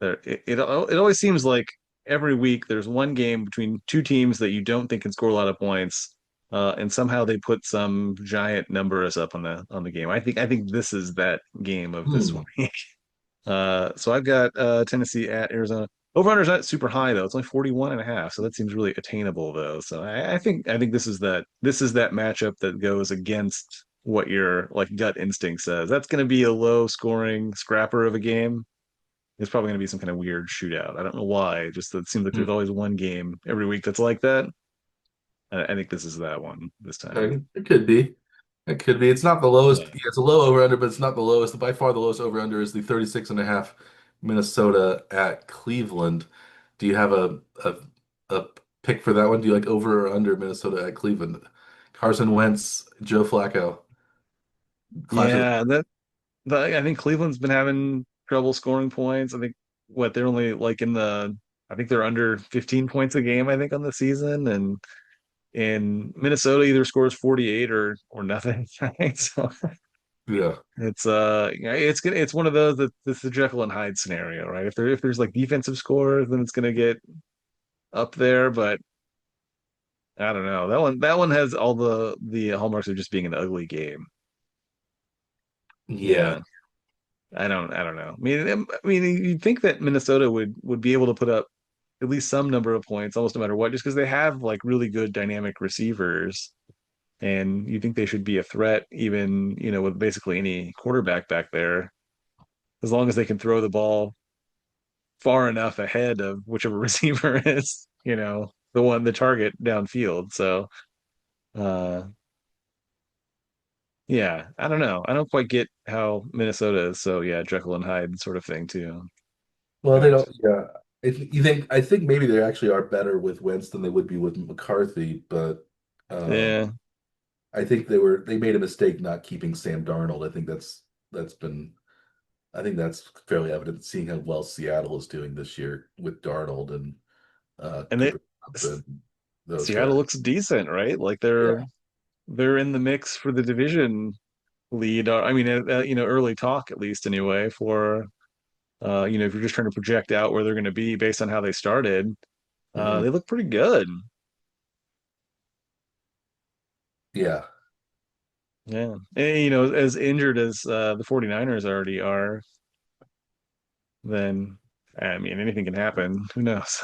A: it always seems like every week there's one game between two teams that you don't think can score a lot of points, and somehow they put some giant numbers up on the game. I think this is that game of this
B: Hmm.
A: week. So I've got Tennessee at Arizona. Over-under is not super high though. It's only 41 and a half, so that seems really attainable though. So I think this is that matchup that goes against what your like gut instinct says. That's going to be a low scoring scrapper of a game. It's probably going to be some kind of weird shootout. I don't know why. Just that it seems like there's
B: Hmm.
A: always one game every week that's like that. I think this is that one this time.
B: Okay. It could be. It could be. It's not the lowest.
A: Yeah.
B: Yeah, it's a low over under, but it's not the lowest. By far, the lowest over under is the 36 and a half Minnesota at Cleveland. Do you have a pick for that one? Do you like over or under Minnesota at Cleveland? Carson Wentz, Joe Flacco, clash of
A: Yeah, I think Cleveland's been having trouble scoring points. I think what they're only like I think they're under 15 points a game, I think, on the season. And Minnesota either scores 48 or nothing, right? So
B: yeah.
A: it's one of those that it's the Jekyll and Hyde scenario, right? If there's like defensive scores, then it's gonna get up there, but I don't know. That one has all the hallmarks of just being an ugly game.
B: Yeah.
A: Yeah. I don't know. I mean, you'd think that Minnesota would be able to put up at least some number of points, almost no matter what, just because they have like really good dynamic receivers, and you think they should be a threat, even with basically any quarterback back there, as long as they can throw the ball far enough ahead of whichever receiver is, the target downfield. So, uh, yeah, I don't know. I don't quite get how Minnesota is so yeah, Jekyll and Hyde sort of thing too.
B: Well, they
A: But
B: don't. Yeah. I think maybe they actually are better with Wentz than they would be with McCarthy, but
A: yeah.
B: I think they made a mistake not keeping Sam Darnold. That's been I think that's fairly evident seeing how well Seattle is doing this year with Darnold and
A: And
B: Cooper Kupp and those
A: Seattle
B: guys.
A: looks decent, right? Like
B: Yeah.
A: they're in the mix for the division lead. I mean, early talk at least anyway. For if you're just trying to project out where they're going to be based on how they started,
B: Mhm.
A: they look pretty good.
B: Yeah.
A: Yeah, and as injured as the 49ers already are, then I mean anything can happen. Who knows?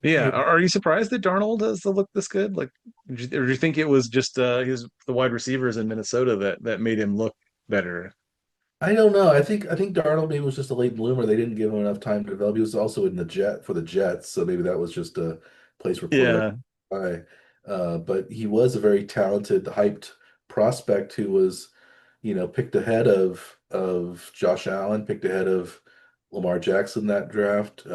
A: Yeah,
B: Yeah.
A: are you surprised that Darnold has to look this good? Like, or do you think it was just the wide receivers in Minnesota that made him look better?
B: I don't know. I think Darnold maybe was just a late bloomer. They didn't give him enough time to develop. He was also in the Jets, so maybe that was just a place where quarterback
A: Yeah,
B: high. But he was a very talented, hyped prospect who was, picked ahead of Josh Allen, picked ahead of Lamar Jackson in that draft.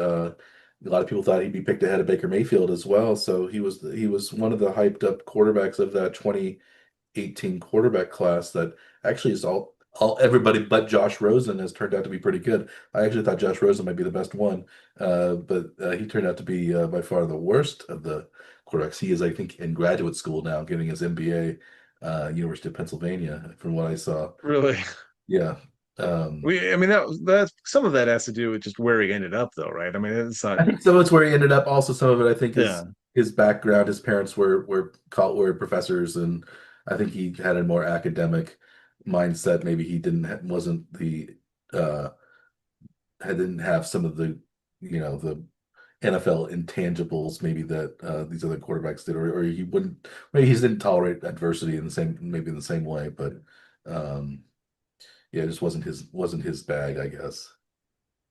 B: A lot of people thought he'd be picked ahead of Baker Mayfield as well. So he was one of the hyped up quarterbacks of that 2018 quarterback class that actually is all everybody but Josh Rosen has turned out to be pretty good. I actually thought Josh Rosen might be the best one, but he turned out to be by far the worst of the quarterbacks. He is, I think, in graduate school now, getting his MBA, University of Pennsylvania, from what I saw.
A: really.
B: Yeah. Um,
A: I mean that some of that has to do with just where he ended up, though, right? I mean, it's not.
B: I think some of it's where he ended up. Also, some of it, I think, is
A: Yeah,
B: his background. His parents were professors, and I think he had a more academic mindset. Maybe he wasn't the uh didn't have some of the NFL intangibles maybe that these other quarterbacks did, or he wouldn't, maybe he didn't tolerate adversity in the same, maybe in the same way, but um, yeah, it just wasn't his bag, I guess.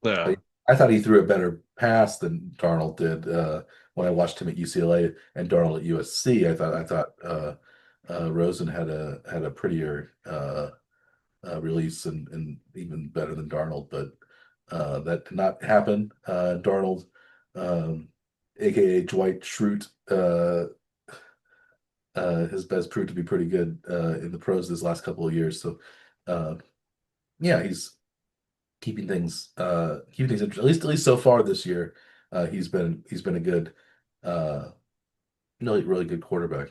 A: Yeah.
B: I thought he threw a better pass than Darnold did when I watched him at UCLA and Darnold at USC. I thought Rosen had a prettier release and even better than Darnold, but that did not happen. Darnold, um, aka Dwight Schrute, his best proved to be pretty good in the pros this last couple of years. So uh, yeah, he's keeping things interesting. At least so far this year, he's been a good, uh, really good quarterback.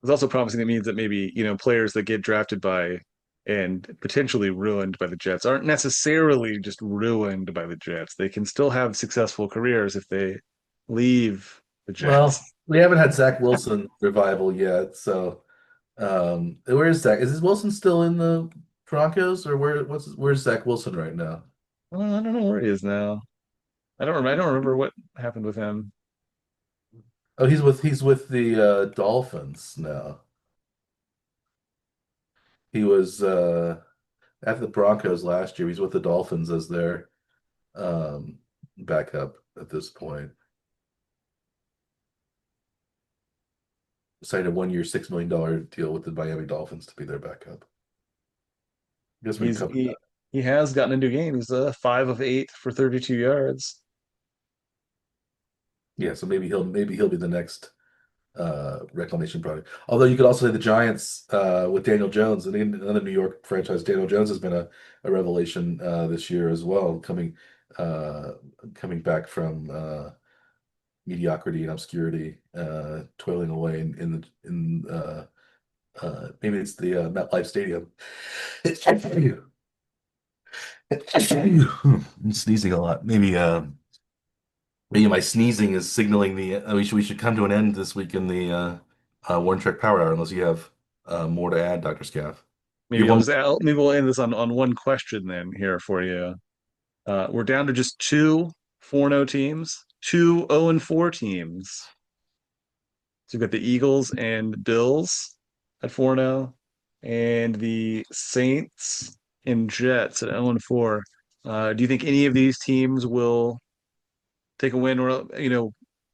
A: It's also promising. It means that maybe, players that get drafted by and potentially ruined by the Jets aren't necessarily just ruined by the Jets. They can still have successful careers if they leave the
B: Well,
A: Jets.
B: we haven't had Zach Wilson revival yet, so where is Zach? Is Wilson still in the Broncos, or where's Zach Wilson right now?
A: Well, I don't know where he is now. I don't remember what happened with him.
B: Oh, he's with the Dolphins now. He was after the Broncos last year. He's with the Dolphins as their um, backup at this point. Signed a 1 year, $6 million deal with the Miami Dolphins to be their backup. I guess we can
A: He's
B: cover that.
A: he has gotten into games. 5 of 8 for 32 yards.
B: Yeah, so maybe he'll be the next reclamation project. Although you could also say the Giants with Daniel Jones and another New York franchise. Daniel Jones has been a revelation this year as well, uh, coming back from mediocrity and obscurity, toiling away in maybe it's the MetLife Stadium. I'm sneezing a lot. Maybe my sneezing is signaling we should come to an end this week in the One Trek Power Hour, unless you have more to add, Dr. Scaff. You have one.
A: Maybe we'll end this on one question then here for you. We're down to just two 4-0 teams, two 0-4 teams. So we've got the Eagles and Bills at 4-0, and the Saints and Jets at 0-4. Do you think any of these teams will take a win or,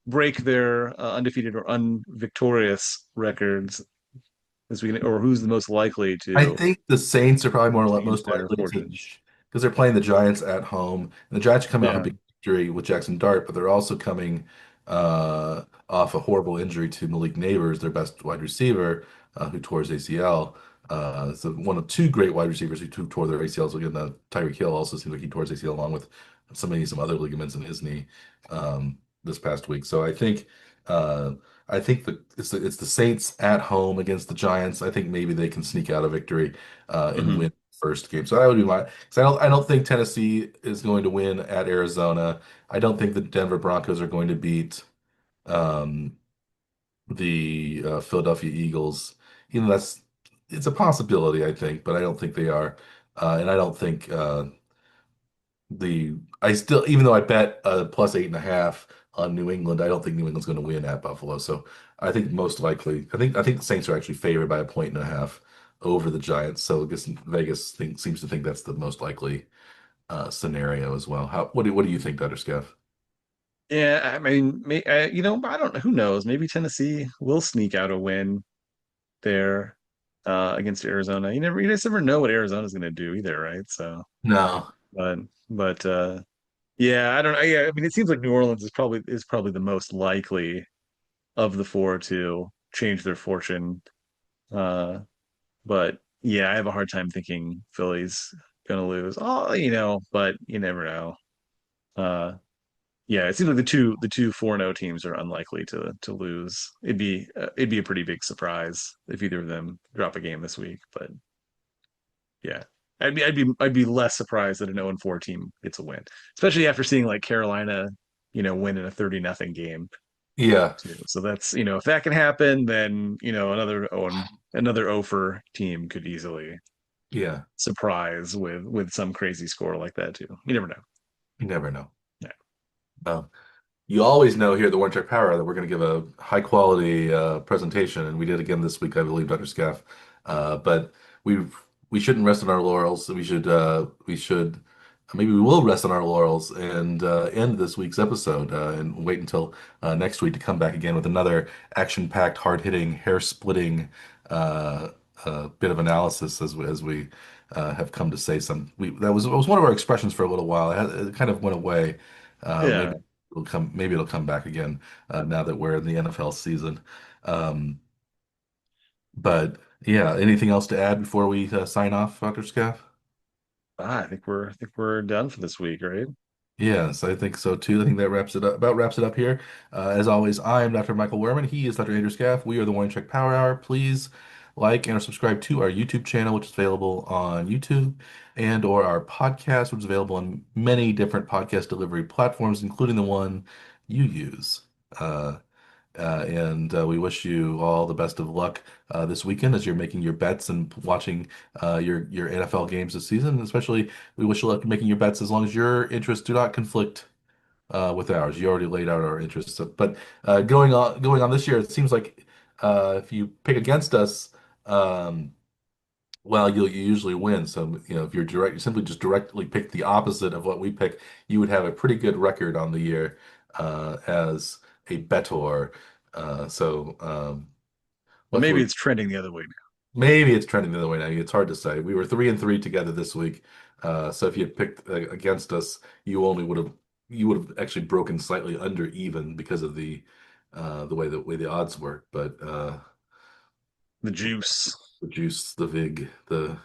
A: break their undefeated or unvictorious records this weekend, or who's the most likely
B: I
A: to
B: think the Saints are probably
A: change
B: most
A: their
B: likely to,
A: fortunes?
B: because they're playing the Giants at home, and the Giants are coming off a
A: Yeah,
B: big victory with Jackson Dart, but they're also coming off a horrible injury to Malik Neighbors, their best wide receiver, who tore his ACL. So one of two great wide receivers who tore their ACLs. Again, Tyreek Hill also seems like he tore his ACL along with some other ligaments in his knee this past week. So I think it's the Saints at home against the Giants. I think maybe they can sneak out a victory and
A: hmm
B: win the first game. So that would be my. Because I don't think Tennessee is going to win at Arizona. I don't think the Denver Broncos are going to beat um, the Philadelphia Eagles. It's a possibility, I think, but I don't think they are. And I don't think I still, even though I bet plus 8.5 on New England, I don't think New England's going to win at Buffalo. So I think most likely, I think the Saints are actually favored by a 1.5 over the Giants. So I guess seems to think that's the most likely scenario as well. What do you think, Dr. Scaff?
A: Yeah, I mean, I don't know. Who knows? Maybe Tennessee will sneak out a win there against Arizona. You just never know what Arizona's going to do either, right? So,
B: No.
A: but but yeah, I don't know. Yeah, I mean, it seems like New Orleans is probably the most likely of the four to change their fortune. Uh, but yeah, I have a hard time thinking Philly's gonna lose. Oh, but you never know. Uh, yeah, it seems like the two 4-0 teams are unlikely to lose. It'd be a pretty big surprise if either of them drop a game this week. But yeah, I'd be less surprised that an 0-4 team gets a win, especially after seeing like Carolina, win in a 30-0 game
B: Yeah.
A: too. So that's, if that can happen, then another 0 team could easily
B: Yeah.
A: surprise with some crazy score like that too. You never know.
B: You never know.
A: Yeah.
B: Uh, You always know here at the One Check Power that we're going to give a high quality presentation, and we did again this week, I believe, Dr. Scaff. But we shouldn't rest on our laurels. We should maybe we will rest on our laurels and end this week's episode and wait until next week to come back again with another action-packed, hard-hitting, hair-splitting bit of analysis as we have come to say that was one of our expressions for a little while. It kind of went away. Maybe
A: Yeah.
B: it'll come back again now that we're in the NFL season. Um, but yeah, anything else to add before we sign off, Dr. Scaff?
A: I think we're done for this week, right?
B: Yes, I think so too. I think that wraps it up here. As always, I am Dr. Michael Werman. He is Dr. Andrew Scaff. We are the One Check Power Hour. Please like and subscribe to our YouTube channel, which is available on YouTube, and or our podcast, which is available on many different podcast delivery platforms, including the one you use. Uh, and we wish you all the best of luck this weekend as you're making your bets and watching your NFL games this season. Especially, we wish you luck making your bets as long as your interests do not conflict with ours. You already laid out our interests, but going on this year, it seems like if you pick against us, um, well, you usually win. So if you simply just directly pick the opposite of what we pick, you would have a pretty good record on the year as a bettor. So
A: Well, maybe
B: luckily,
A: it's trending the other way
B: maybe it's trending the other way now. It's hard to say. We were 3-3 together this week. So if you had picked against us, you would have actually broken slightly under even because of the way the odds work. But
A: now. The juice.
B: the juice, the vig, the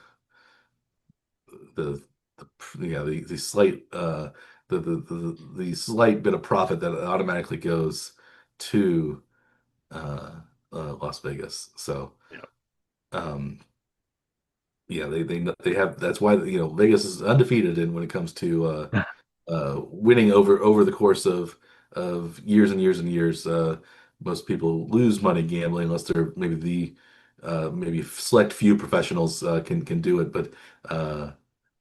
B: yeah the slight the slight bit of profit that automatically goes to uh, Las Vegas. So
A: Yeah.
B: um, yeah, they have that's why Vegas is undefeated in when it comes to winning over the course of years and years and years. Most people lose money gambling unless they're maybe select few professionals can do it, but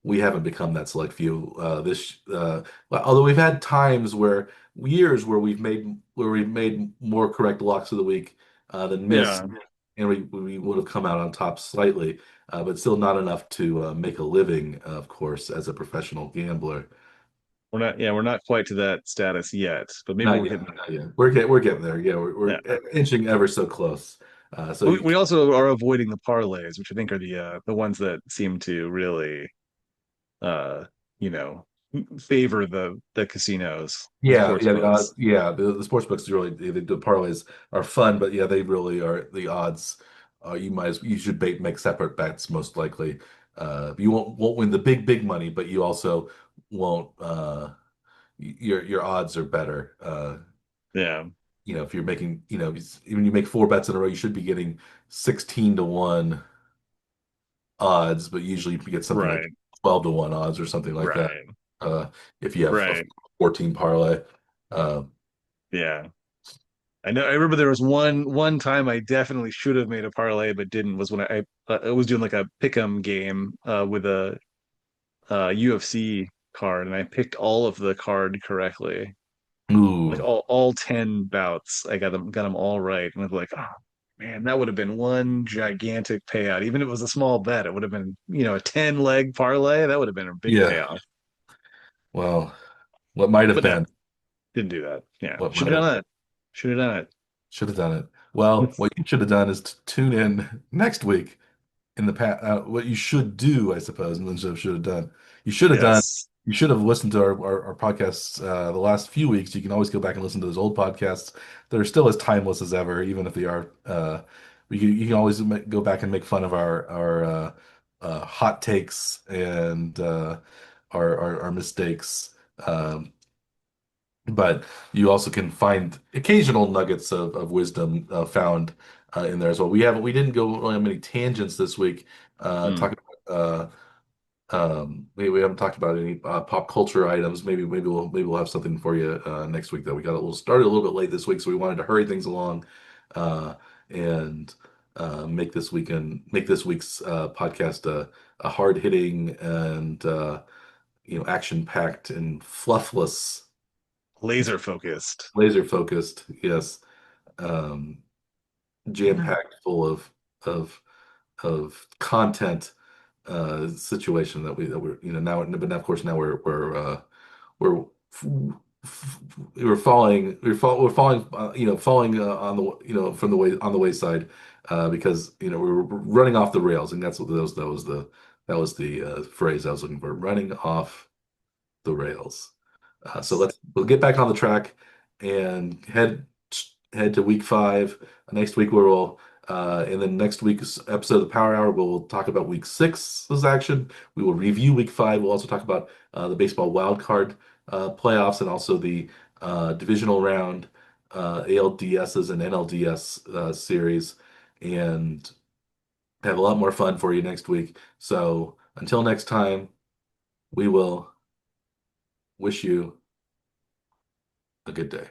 B: we haven't become that select few. Well, although we've had times where years where we've made more correct locks of the week than missed,
A: Yeah.
B: and we would have come out on top slightly, but still not enough to make a living, of course, as a professional gambler.
A: We're not quite to that status yet, but maybe
B: Not
A: we're
B: yet,
A: getting
B: not yet. We're getting there. Yeah, we're
A: there.
B: inching ever so close. So
A: We,
B: you,
A: we also are avoiding the parlays, which I think are the ones that seem to really uh you know favor the casinos, the
B: yeah,
A: sports
B: yeah,
A: books.
B: the sports books really the parlays are fun, but yeah, they really are the odds. You should make separate bets most likely. You won't win the big money, but you also won't. Your odds are better.
A: Yeah,
B: If you're making, even you make four bets in a row, you should be getting 16-1 odds, but usually you get something like
A: right,
B: 12-1 odds or something like that.
A: right,
B: Uh, if you have a
A: right.
B: 14 parlay. Uh,
A: Yeah. I know. I remember there was one time I definitely should have made a parlay, but didn't. Was when I was doing like a pick'em game with a UFC card, and I picked all of the card correctly. Like
B: ooh,
A: all 10 bouts, I got them all right, and I was like, oh man, that would have been one gigantic payout. Even if it was a small bet, it would have been a 10 leg parlay. That would have been a big
B: yeah.
A: payoff.
B: Well, what might have
A: But no,
B: been,
A: didn't do that. Yeah,
B: what
A: should
B: might
A: have
B: have
A: done that. Should have done
B: should have done it. Well,
A: it.
B: what you should have done is to tune in next week in the past. What you should do, I suppose, instead of should have done. You should have done.
A: Yes.
B: You should have listened to our podcasts the last few weeks. You can always go back and listen to those old podcasts. They're still as timeless as ever, even if they are. You can always go back and make fun of our hot takes and our mistakes. But you also can find occasional nuggets of wisdom found in there as well. We didn't go on many tangents this week.
A: Hmm.
B: Talking about we haven't talked about any pop culture items. Maybe we'll have something for you next week that we got a little started a little bit late this week, so we wanted to hurry things along uh, and make this week's podcast a hard hitting and action packed and fluffless
A: Laser focused.
B: laser focused. Yes, um, jam packed full of content situation that we're now, but now, of course, now we're we're falling falling on the from the way on the wayside because we're running off the rails, and that's what that was the phrase I was looking for, running off the rails. So we'll get back on the track and head to week 5 next week, where we'll in the next week's episode of the Power Hour, we'll talk about week 6's action. We will review week 5. We'll also talk about the baseball wild card playoffs, and also the divisional round ALDSs and NLDS series, and have a lot more fun for you next week. So until next time, we will wish you a good day.